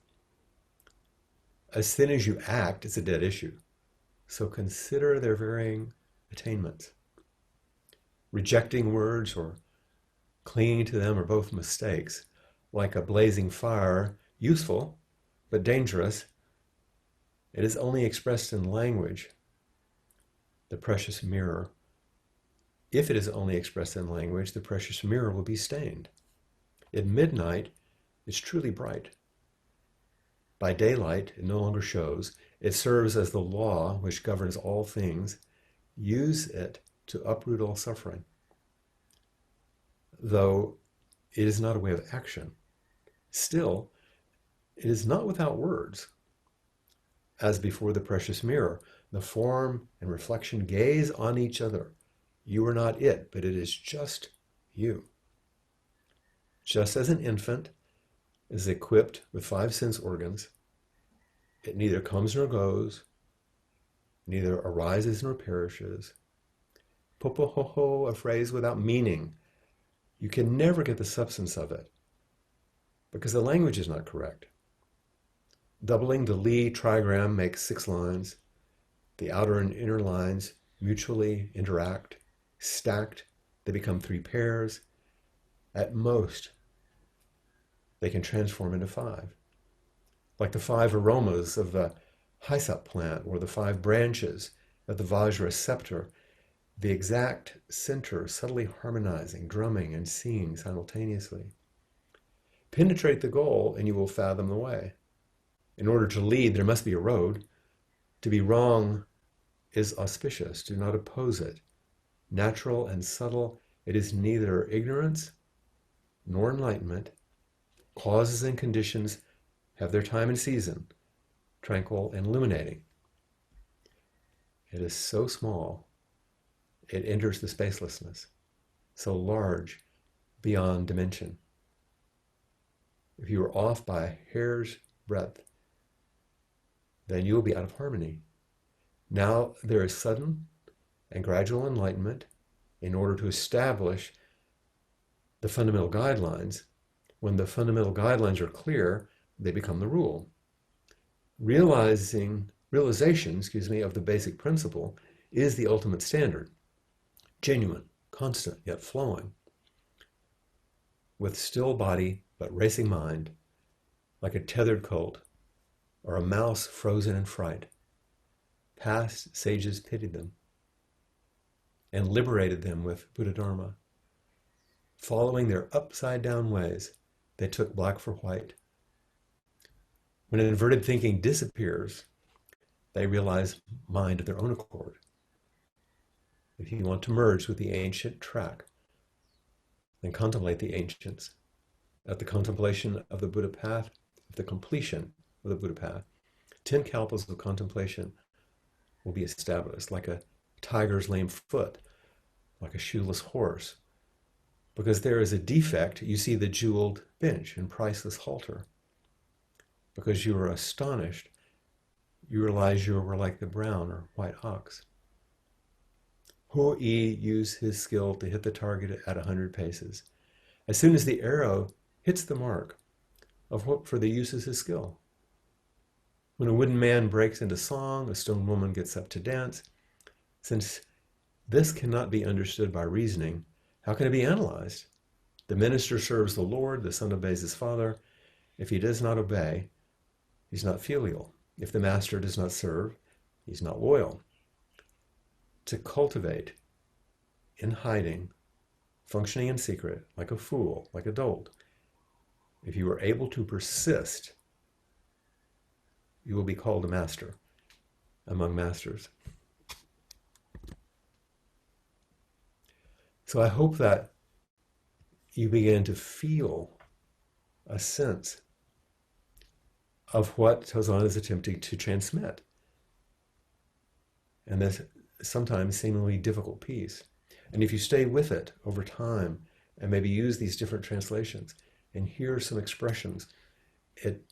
As thin as you act is a dead issue, so consider their varying attainments. Rejecting words or clinging to them are both mistakes. Like a blazing fire, useful but dangerous, it is only expressed in language. The precious mirror. If it is only expressed in language, the precious mirror will be stained. At midnight, it's truly bright. By daylight, it no longer shows. It serves as the law which governs all things. Use it to uproot all suffering. Though it is not a way of action, still, it is not without words. As before the precious mirror, the form and reflection gaze on each other. You are not it, but it is just you. Just as an infant is equipped with 5 sense organs, it neither comes nor goes, neither arises nor perishes. Popohoho, a phrase without meaning. You can never get the substance of it because the language is not correct. Doubling the Lie trigram makes 6 lines. The outer and inner lines mutually interact. Stacked, they become 3 pairs. At most, they can transform into 5. Like the 5 aromas of the hyssop plant or the 5 branches of the Vajra scepter, the exact center subtly harmonizing, drumming, and singing simultaneously. Penetrate the goal and you will fathom the way. In order to lead, there must be a road. To be wrong is auspicious. Do not oppose it. Natural and subtle, it is neither ignorance nor enlightenment. Causes and conditions have their time and season, tranquil and illuminating. It is so small, it enters the spacelessness, so large beyond dimension. If you are off by a hair's breadth, then you will be out of harmony. Now there is sudden and gradual enlightenment in order to establish the fundamental guidelines. When the fundamental guidelines are clear, they become the rule. Realization, of the basic principle is the ultimate standard. Genuine, constant, yet flowing. With still body, but racing mind, like a tethered colt, or a mouse frozen in fright. Past sages pitied them and liberated them with Buddha Dharma. Following their upside-down ways, they took black for white. When inverted thinking disappears, they realize mind of their own accord. If you want to merge with the ancient track, then contemplate the ancients. At the contemplation of the Buddha path, at the completion of the Buddha path, 10 kalpas of contemplation will be established, like a tiger's lame foot, like a shoeless horse. Because there is a defect, you see the jeweled bench and priceless halter. Because you are astonished, you realize you were like the brown or white ox. Hu Yi used his skill to hit the target at 100 paces. As soon as the arrow hits the mark, of what for the use is his skill? When a wooden man breaks into song, a stone woman gets up to dance. Since this cannot be understood by reasoning, how can it be analyzed? The minister serves the Lord, the son obeys his father. If he does not obey, he's not filial. If the master does not serve, He's not loyal. To cultivate in hiding, functioning in secret, like a fool, like a dolt, if you are able to persist, you will be called a master among masters. So I hope that you begin to feel a sense of what Tozan is attempting to transmit. And this sometimes seemingly difficult piece. And if you stay with it over time and maybe use these different translations and hear some expressions, it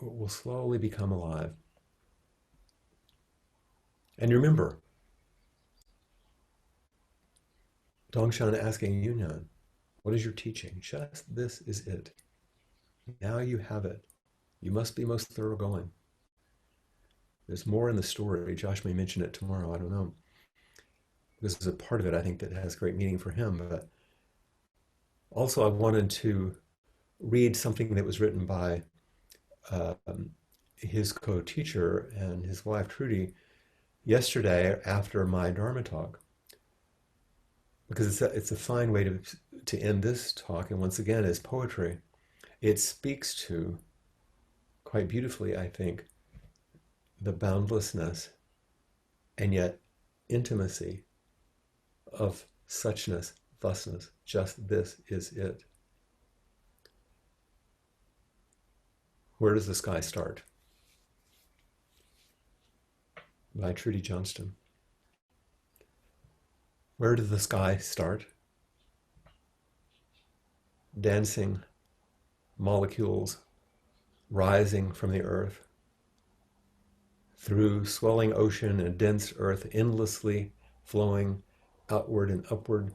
will slowly become alive. And remember, Dongshan asking Yunyan, what is your teaching? Just this is it. Now you have it. You must be most thoroughgoing. There's more in the story. Josh may mention it tomorrow. I don't know. This is a part of it, I think, that has great meaning for him. But also, I wanted to read something that was written by his co-teacher and his wife, Trudy, yesterday after my Dharma talk. Because it's a fine way to end this talk. And once again, as poetry, it speaks to, quite beautifully, I think, the boundlessness and yet intimacy of suchness, thusness. Just this is it. Where does the sky start? By Trudy Johnston. Where does the sky start? Dancing molecules rising from the earth, through swelling ocean and dense earth, endlessly flowing outward and upward,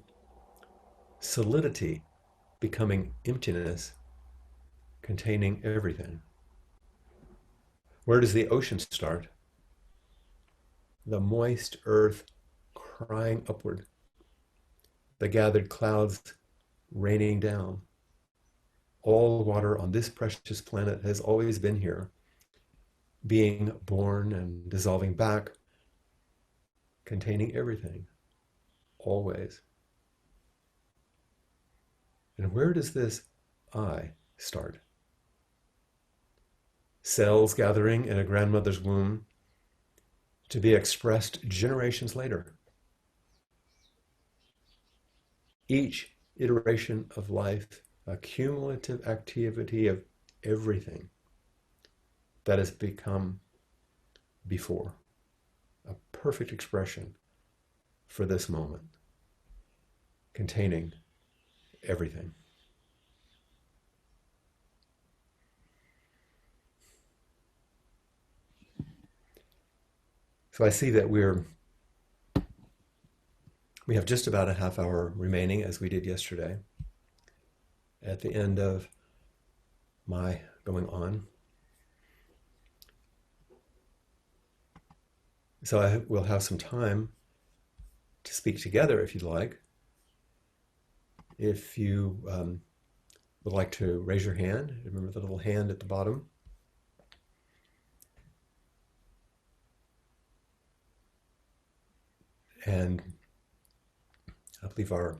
solidity becoming emptiness, containing everything. Where does the ocean start? The moist earth crying upward, the gathered clouds raining down. All water on this precious planet has always been here, being born and dissolving back, containing everything, always. And where does this I start? Cells gathering in a grandmother's womb to be expressed generations later. Each iteration of life, a cumulative activity of everything that has become before. A perfect expression for this moment, containing everything. So I see that we have just about a half hour remaining, as we did yesterday, at the end of my going on. So I will have some time to speak together if you'd like. If you would like to raise your hand, remember the little hand at the bottom. And I believe our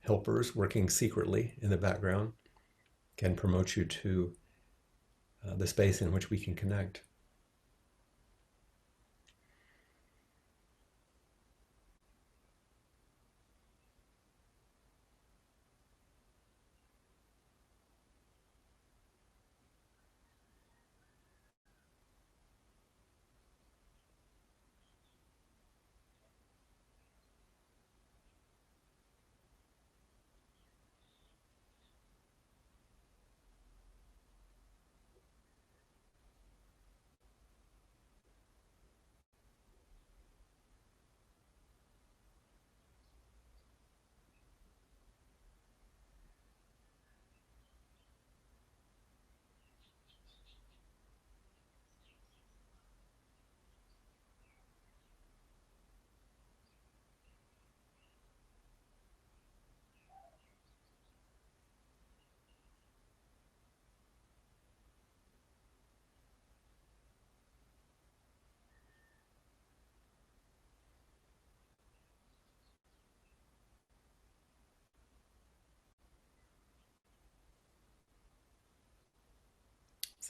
helpers working secretly in the background can promote you to the space in which we can connect.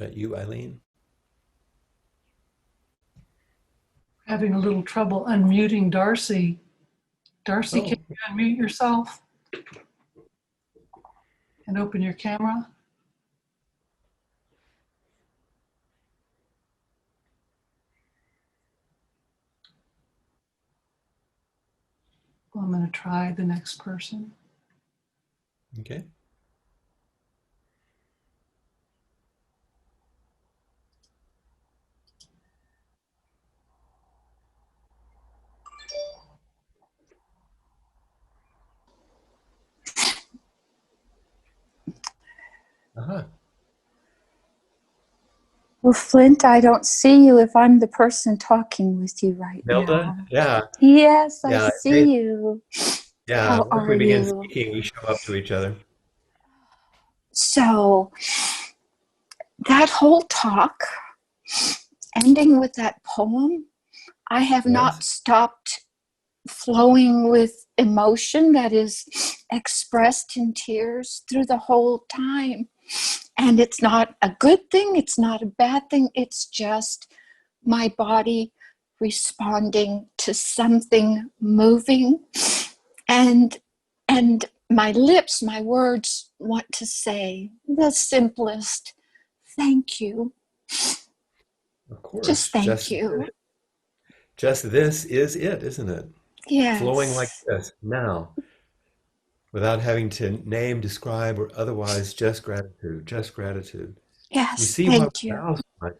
that you, Eileen? Having a little trouble unmuting Darcy. Darcy, can Oh, you unmute yourself and open your camera? Well, I'm going to try the next person. okay. Uh-huh. Well, Flint, I don't see you if I'm the person talking with you right Nelda? now. Yeah, Yes, I yeah. see you. Yeah, How once are we begin you? speaking, we show up to each other. So, that whole talk, ending with that poem, I have Yes. not stopped flowing with emotion that is expressed in tears through the whole time. And it's not a good thing, it's not a bad thing, it's just my body responding to something moving, and my lips, my words want to say the simplest thank you. Of course. Just thank you. Just this is it, isn't it? Flowing like Yes. this now, without having to name, describe, or otherwise, just gratitude, just gratitude. You Yes, see why thank we you. bow so much?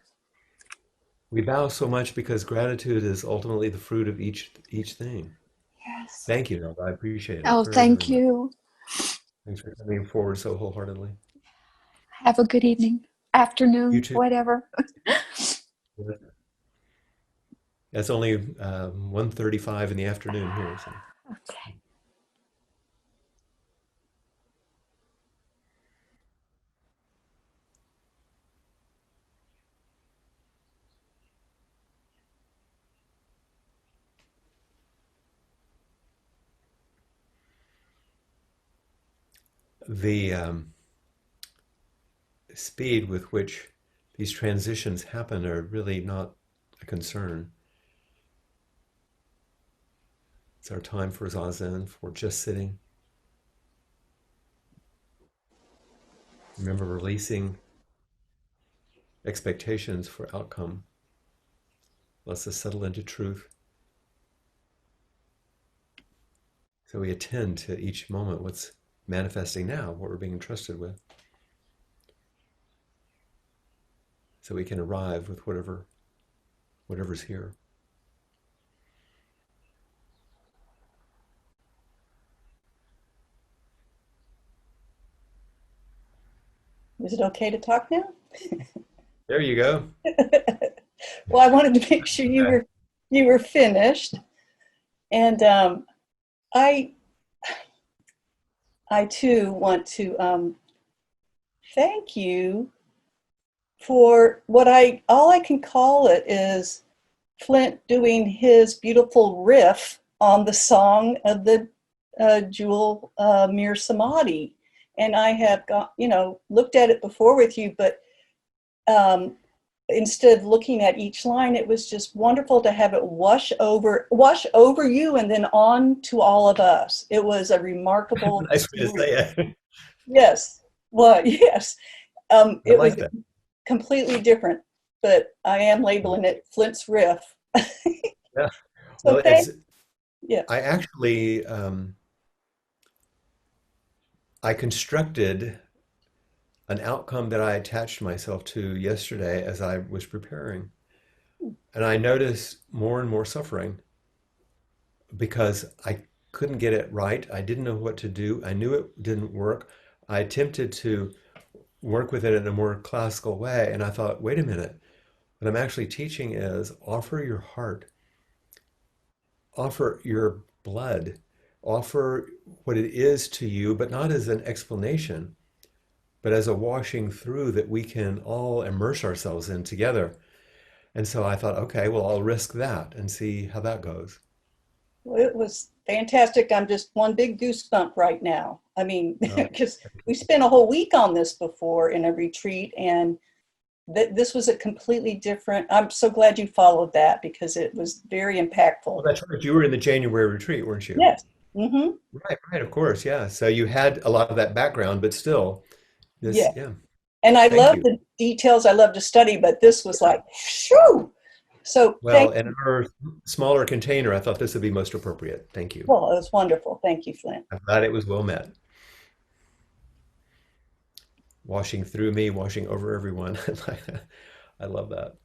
We bow so much because gratitude is ultimately the fruit of each thing. Yes. Thank you, Nelda. I appreciate it Oh, very, very thank much. you. Thanks for coming forward so wholeheartedly. Have a good evening, You afternoon, too. whatever. It's only 1:35 in the afternoon here, so. Okay. The speed with which these transitions happen are really not a concern. It's our time for zazen, for just sitting. Remember, releasing expectations for outcome lets us settle into truth. So we attend to each moment, what's manifesting now, what we're being entrusted with. So we can arrive with whatever's here. Is it okay to talk now? There you go. Well, I wanted to make sure Okay. you were finished, and I I too want to thank you for what all I can call it is Flint doing his beautiful riff on the song of the Jewel Mir Samadhi, and I have looked at it before with you, but um, instead of looking at each line, it was just wonderful to have it wash over you and then on to all of us. It was a remarkable Nice way to say experience. it. Yes. Well, yes. I It was like that. completely different, but I am labeling it Flint's Riff. Yeah. So Well, yeah. I actually, I constructed an outcome that I attached myself to yesterday as I was preparing. And I noticed more and more suffering because I couldn't get it right. I didn't know what to do. I knew it didn't work. I attempted to work with it in a more classical way. And I thought, wait a minute, what I'm actually teaching is offer your heart, offer your blood, offer what it is to you, but not as an explanation, but as a washing through that we can all immerse ourselves in together. And so I thought, okay, well, I'll risk that and see how that goes. Well, it was fantastic. I'm just one big goosebump right now. I mean, Oh, because we spent a whole week on this before in a retreat, and this was a completely different. I'm so glad you followed that because it was very Well, impactful. that's right. You were in the January retreat, weren't you? Yes. Mm-hmm. Right, right, of course, yeah. So you had a lot of that background, but still, Yeah. yeah, And I thank love you. the details. I love to study, but this was like, shoo. So Well, thank in you. our smaller container, I thought this would be most appropriate. Thank you. Well, it was wonderful. Thank you, Flint. I'm glad it was well met. Washing through me, washing over everyone. I love that.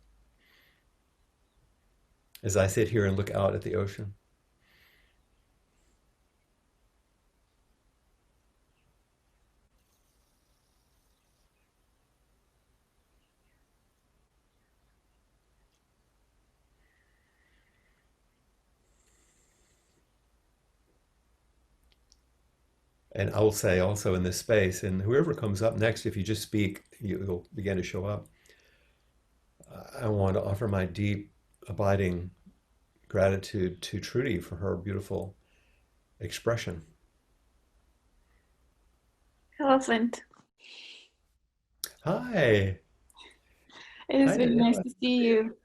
As I sit here and look out at the ocean. And I will say also in this space, and whoever comes up next, if you just speak, you'll begin to show up. I want to offer my deep, abiding gratitude to Trudy for her beautiful expression. Hello, Flint. Hi. It is Hi, very nice Daniela. to see you.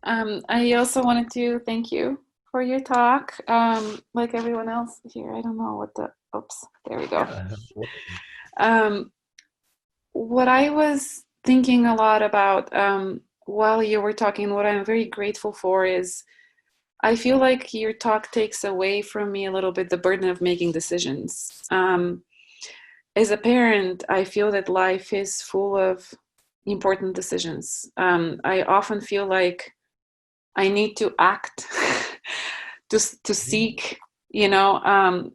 I also wanted to thank you for your talk. Like everyone else here, I don't know what the, oops, there we go. Yeah. Um, what I was thinking a lot about while you were talking, what I'm very grateful for is I feel like your talk takes away from me a little bit the burden of making decisions. As a parent, I feel that life is full of important decisions. I often feel like I need to act to seek, you know,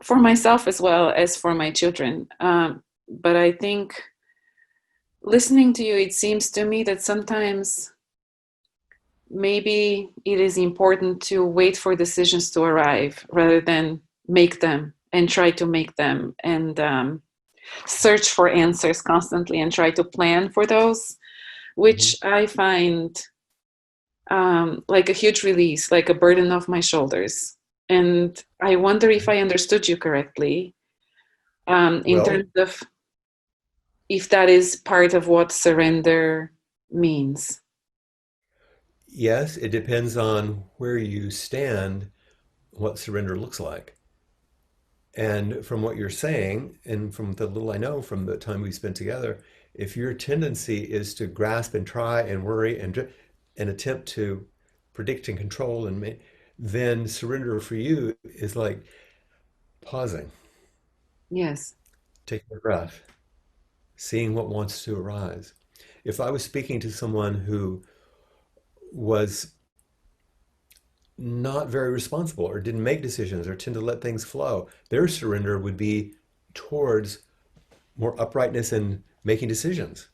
for myself as well as for my children. But I think listening to you, it seems to me that sometimes maybe it is important to wait for decisions to arrive rather than make them and try to make them and search for answers constantly and try to plan for those, Mhm. which I find like a huge release, like a burden off my shoulders. And I wonder if I understood you correctly in Well, terms of if that is part of what surrender means. yes, it depends on where you stand, what surrender looks like. And from what you're saying, and from the little I know from the time we spent together, if your tendency is to grasp and try and worry and attempt to predict and control then surrender for you is like pausing, Yes. taking a breath, seeing what wants to arise. If I was speaking to someone who was not very responsible or didn't make decisions or tend to let things flow, their surrender would be towards more uprightness in making decisions.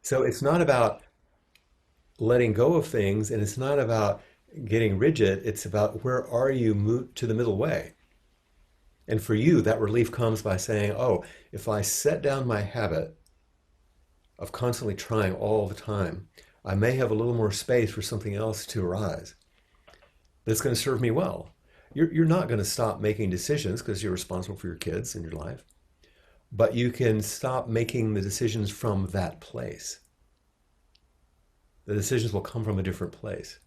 So it's not about letting go of things and it's not about getting rigid. It's about where are you move to the middle way. And for you, that relief comes by saying, oh, if I set down my habit of constantly trying all the time, I may have a little more space for something else to arise that's going to serve me well. You're not going to stop making decisions because you're responsible for your kids and your life, but you can stop making the decisions from that place. The decisions will come from a different place.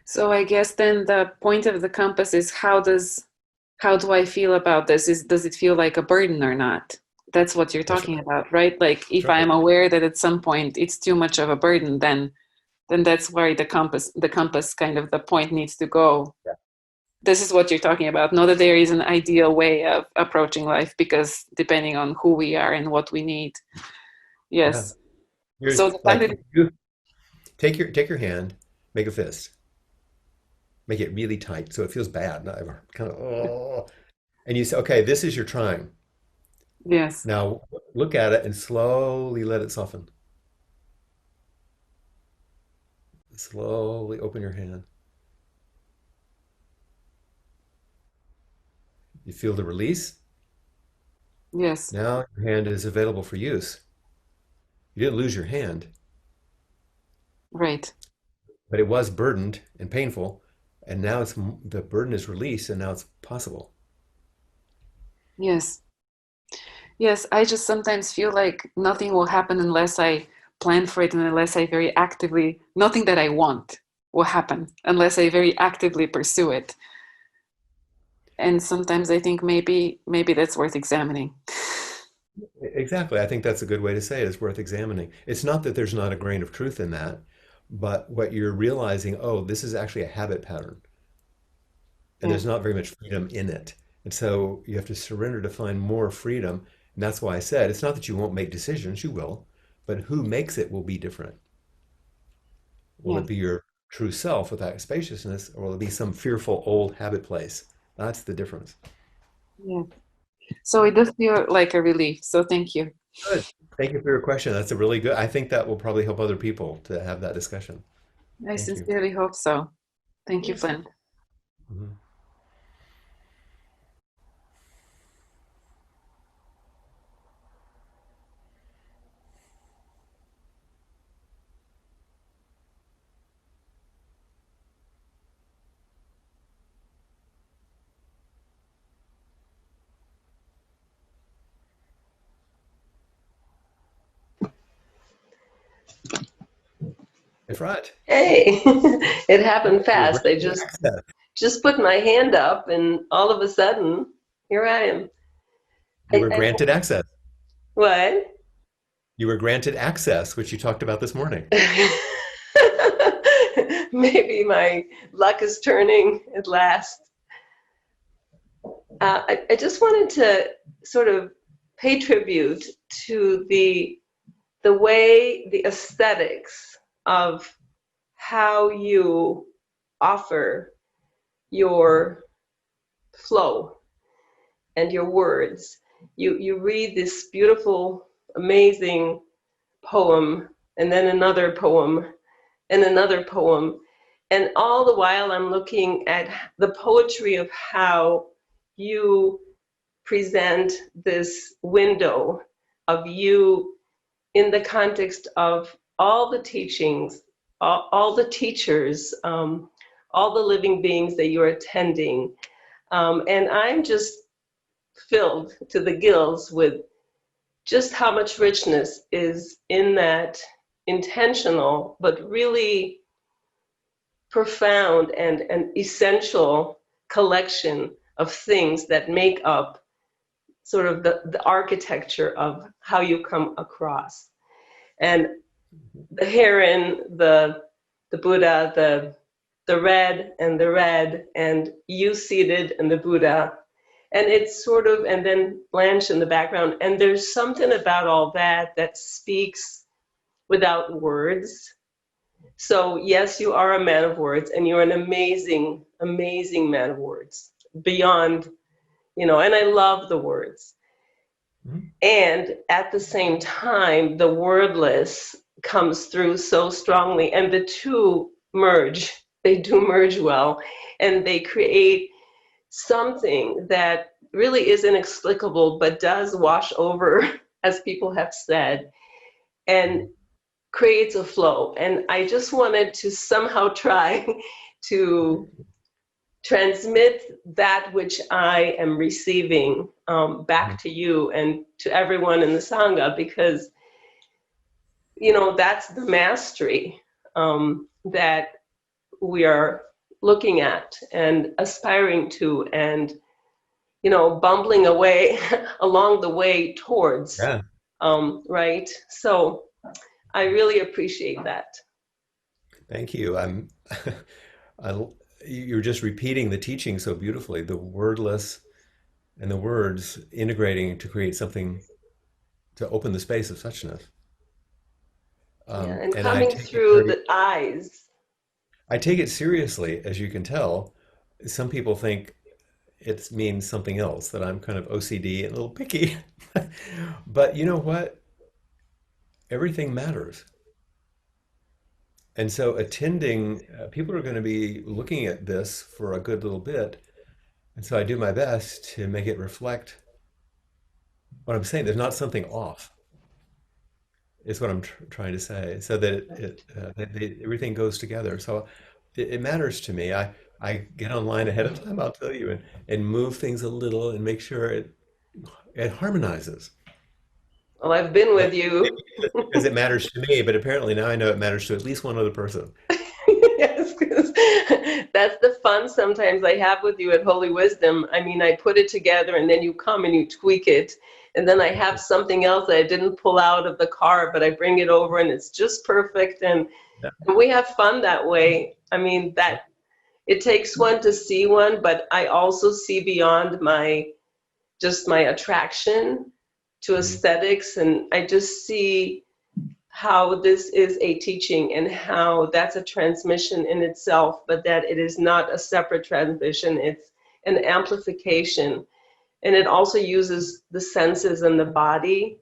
So I guess then the point of the compass is how do I feel about this? Does it feel like a burden or not? That's what you're That's talking right. about, right? Like That's if right. I'm aware that at some point it's too much of a burden, then that's where the compass kind of the point needs to go. Yeah. This is what you're talking about. Not that there is an ideal way of approaching life because depending on who we are and what we need. Yeah. Yes. Here's So the fact like that if you take your hand, make a fist, make it really tight so it feels bad. Not kind of oh, and you say, okay, this is your trying. yes, Now look at it and slowly let it soften. Slowly open your hand. You feel the release. yes, Now your hand is available for use. You didn't lose your hand, right. but it was burdened and painful, and now the burden is released, and now it's possible. Yes. Yes, I just sometimes feel like nothing will happen unless I plan for it and unless I very actively, nothing that I want will happen unless I very actively pursue it. And sometimes I think maybe that's worth examining. Exactly. I think that's a good way to say it. It's worth examining. It's not that there's not a grain of truth in that, but what you're realizing, oh, this is actually a habit pattern, and Yeah. there's not very much freedom in it. And so you have to surrender to find more freedom. And that's why I said it's not that you won't make decisions, you will, but who makes it will be different. Will Yeah. it be your true self with that spaciousness, or will it be some fearful old habit place? That's the difference. Yeah. So it does feel like a relief. So thank you. Good. Thank you for your question. That's a really good. I think that will probably help other people to have that discussion. I Thank you. sincerely hope so. Thank you, Yes. Flint. Mhm. Efrat, Hey, it happened you were fast. I granted just access. just put my hand up, and all of a sudden, here I am. You were I granted access. what? You were granted access, which you talked about this morning. Maybe my luck is turning at last. I just wanted to sort of pay tribute to the way the aesthetics of how you offer your flow and your words. You read this beautiful, amazing poem, and then another poem, and another poem. And all the while, I'm looking at the poetry of how you present this window of you in the context of all the teachings, all the teachers, all the living beings that you're attending. And I'm just filled to the gills with just how much richness is in that intentional but really profound and essential collection of things that make up sort of the architecture of how you come across. And the heron, the Buddha, the red, and you seated and the Buddha. And it's sort of, and then Blanche in the background. And there's something about all that that speaks without words. So, yes, you are a man of words, and you're an amazing, amazing man of words. Beyond, and I love the words. Mhm. And at the same time, the wordless comes through so strongly, and the two merge. They do merge well, and they create something that really is inexplicable, but does wash over, as people have said, and creates a flow. And I just wanted to somehow try to transmit that which I am receiving back to you and to everyone in the Sangha, because, that's the mastery that we are looking at and aspiring to, and bumbling away along the way towards, Yeah, right? So I really appreciate that. thank you. I, you're just repeating the teaching so beautifully, the wordless and the words integrating to create something to open the space of suchness. Yeah, and And I coming take it through very, the eyes. I take it seriously, as you can tell. Some people think it means something else, that I'm kind of OCD and a little picky. But you know what? Everything matters. And so attending, people are going to be looking at this for a good little bit. And so I do my best to make it reflect what I'm saying. There's not something off, is what I'm trying to say, so that everything goes together. So it matters to me. I get online ahead of time, I'll tell you, and move things a little and make sure It harmonizes. Well, I've been with you. Because it matters to me, but apparently now I know it matters to at least one other person. Yes, 'cause that's the fun sometimes I have with you at Holy Wisdom. I mean, I put it together and then you come and you tweak it. And then I have something else that I didn't pull out of the car, but I bring it over and it's just perfect. Yeah. And we have fun that way. I mean, that it takes one to see one, but I also see beyond my attraction to aesthetics. And I just see how this is a teaching and how that's a transmission in itself, but that it is not a separate transmission, it's an amplification. And it also uses the senses and the body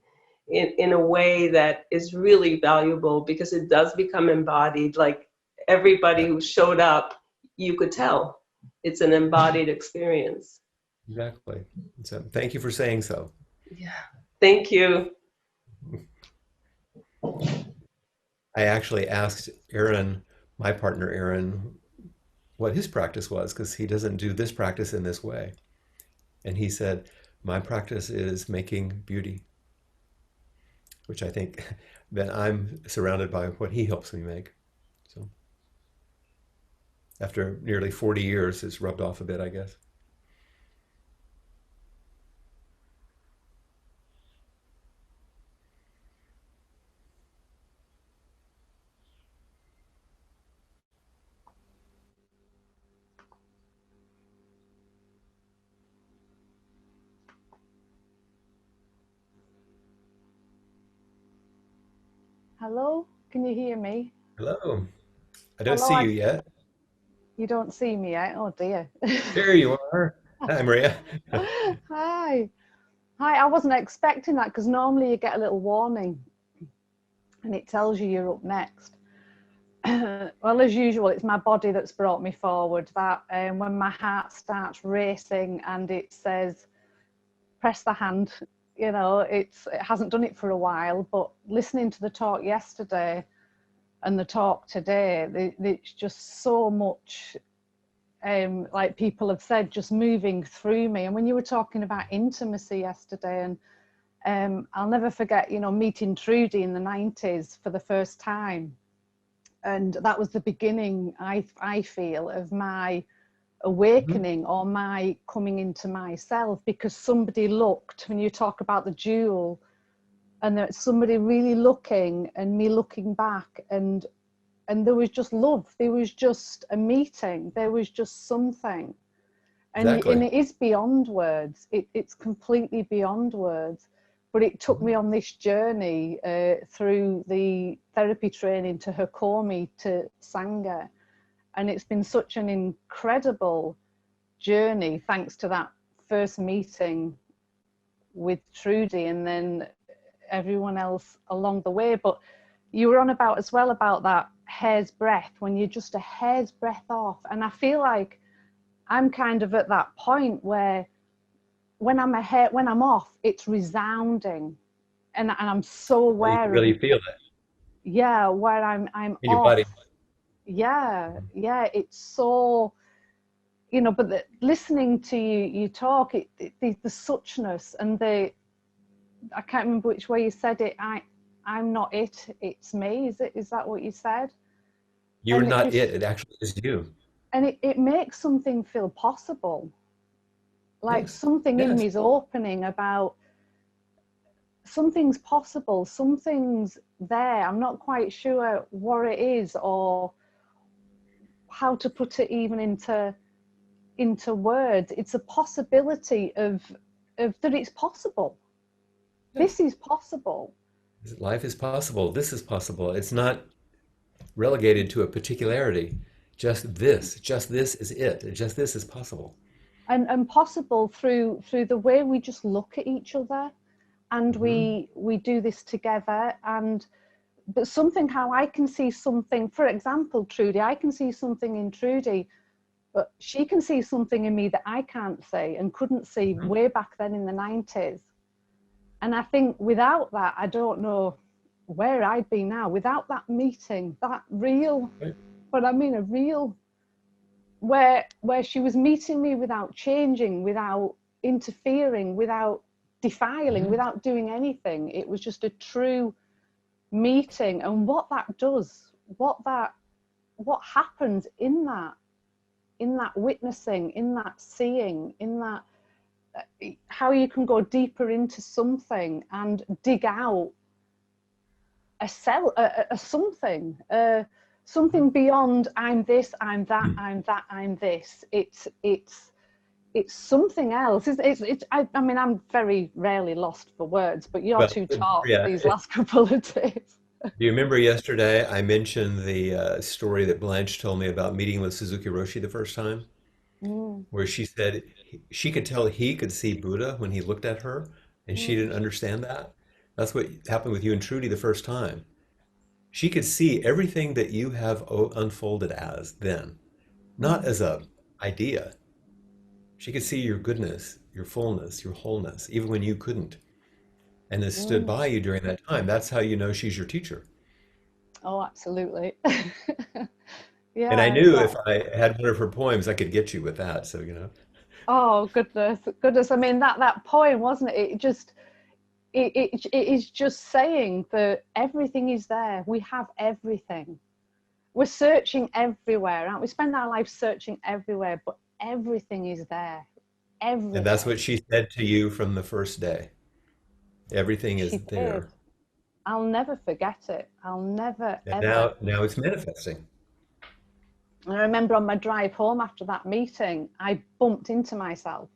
in a way that is really valuable because it does become embodied. Like everybody who showed up, you could tell it's an embodied experience. Exactly. So thank you for saying so. Yeah. Thank you. I actually asked Aaron, my partner Aaron, what his practice was because he doesn't do this practice in this way. And he said, my practice is making beauty, which I think then I'm surrounded by what he helps me make. So after nearly 40 years, it's rubbed off a bit, I guess. Hello, can you hear me? Hello. I don't Hello, see you yet. you don't see me yet? Oh dear. There you are. Hi, Maria. Hi. Hi, I wasn't expecting that because normally you get a little warning and it tells you you're up next. Well, as usual, it's my body that's brought me forward. That when my heart starts racing and it says, press the hand, you know, it hasn't done it for a while, but listening to the talk yesterday and the talk today, it's just so much, like people have said, just moving through me. And when you were talking about intimacy yesterday, and I'll never forget, you know, meeting Trudy in the 90s for the first time. And that was the beginning, I feel, of my awakening or my coming into myself, because somebody looked, when you talk about the jewel, and there's somebody really looking and me looking back, and there was just love, there was just a meeting, there was just something. And, Exactly. and it is beyond words, it's completely beyond words. But it took me on this journey through the therapy training to Hakomi to Sangha. And it's been such an incredible journey thanks to that first meeting with Trudy and then everyone else along the way. But you were on about as well about that hair's breadth, when you're just a hair's breadth off. And I feel like I'm kind of at that point where when I'm off, it's resounding. And I'm so aware You really of, feel that yeah, where I'm in your off. body. Yeah, it's so, you know, but listening to you talk, the suchness and I can't remember which way you said it. I'm not it, it's me. Is that what you said? You're And not it. It actually is you. And it makes something feel possible. Like Yes. something in Yes. me is opening about something's possible, something's there. I'm not quite sure what it is or how to put it even into words. It's a possibility of that it's possible. Yeah. This is possible. Life is possible. This is possible. It's not relegated to a particularity. Just this is it. Just this is possible. And possible through the way we just look at each other, and we do this together. And but something, how I can see something, for example, Trudy, I can see something in Trudy, but she can see something in me that I can't see and couldn't see way back then in the 90s. And I think without that, I don't know where I'd be now. Without that meeting, that real, but I mean a real, where she was meeting me without changing, without interfering, without defiling, without doing anything. It was just a true meeting. And what that does, what happens in that witnessing, in that seeing, in that, how you can go deeper into something and dig out a something, something beyond I'm this, I'm that, I'm that, I'm this. It's something else. I mean, I'm very rarely lost for words, but you're Well, too taught yeah. these last couple of days. Do you remember yesterday I mentioned the story that Blanche told me about meeting with Suzuki Roshi the first time, Mm, where she said she could tell he could see Buddha when he looked at her, and she mm, didn't understand that? That's what happened with you and Trudy the first time. She could see everything that you have unfolded as then, not mm, as a idea. She could see your goodness, your fullness, your wholeness, even when you couldn't, and has stood mm. by you during that time. That's how you know she's your teacher. Oh, absolutely. And I Yeah, knew yeah. if I had one of her poems, I could get you with that. So, you know. Oh, goodness, goodness. I mean, that poem, wasn't it? It is just saying that everything is there. We have everything. We're searching everywhere, aren't we? Spend our life searching everywhere, but everything is there. And that's Everything. what she said to you from the first day. Everything She is did. there. I'll never forget it. I'll never, And ever. now it's manifesting. And I remember on my drive home after that meeting, I bumped into myself.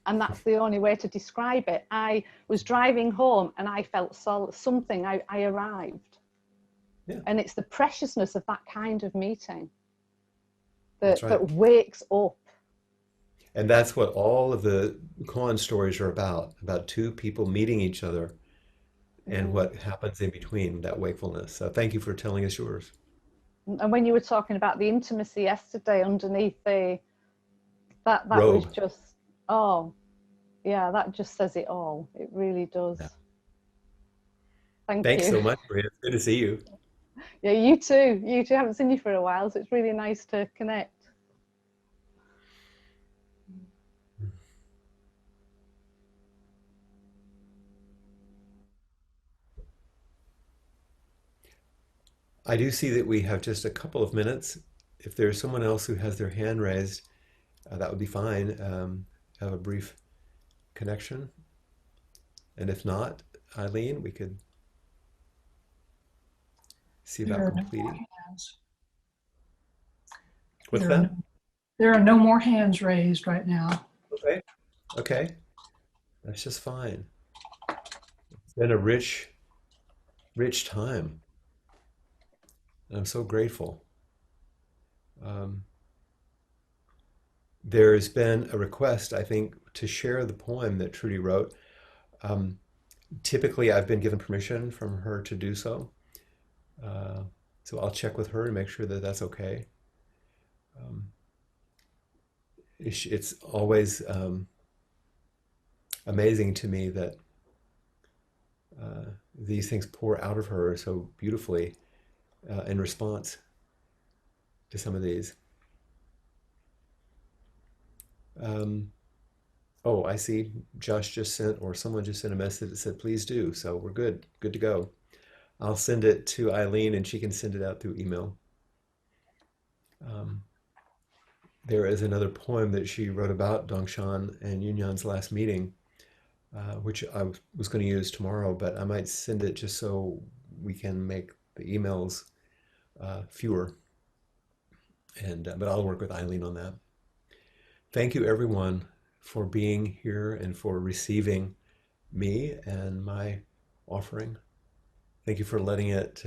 And that's the only way to describe it. I was driving home and I felt something. I arrived. Yeah, And it's the preciousness of that kind of meeting that's right. that wakes up. And that's what all of the koan stories are about two people meeting each other and Mm. what happens in between that wakefulness. So thank you for telling us yours. And when you were talking about the intimacy yesterday underneath that was Robe. just, oh, yeah, that just says it all. It really does. Yeah. Thank Thanks you. so much, Maria. It's good to see you. Yeah, you too. You too. I haven't seen you for a while, so it's really nice to connect. I do see that we have just a couple of minutes. If there's someone else who has their hand raised, that would be fine. Have a brief connection. And if not, Eileen, we could see There about are no more completing. hands. What's There are that? there are no more hands raised right now. Okay. Okay. That's just fine. It's been a rich, rich time. And I'm so grateful. Um, there's been a request, I think, to share the poem that Trudy wrote. Um, Typically, I've been given permission from her to do so. Uh, so I'll check with her to make sure that that's okay. Um, it's always amazing to me that these things pour out of her so beautifully in response to some of these. Um, oh, I see Josh just sent, or someone just sent a message that said, please do. So we're good to go. I'll send it to Eileen and she can send it out through email. Um, there is another poem that she wrote about Dongshan and Yunyan's last meeting, which I was going to use tomorrow, but I might send it just so we can make the emails fewer. But I'll work with Eileen on that. Thank you, everyone, for being here and for receiving me and my offering. Thank you for letting it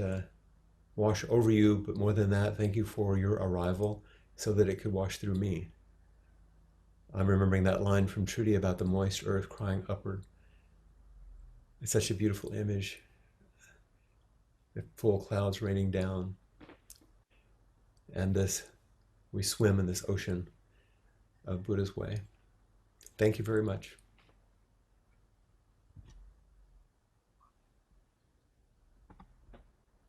wash over you, but more than that, thank you for your arrival so that it could wash through me. I'm remembering that line from Trudy about the moist earth crying upward. It's such a beautiful image. The full clouds raining down. And we swim in this ocean of Buddha's way. Thank you very much.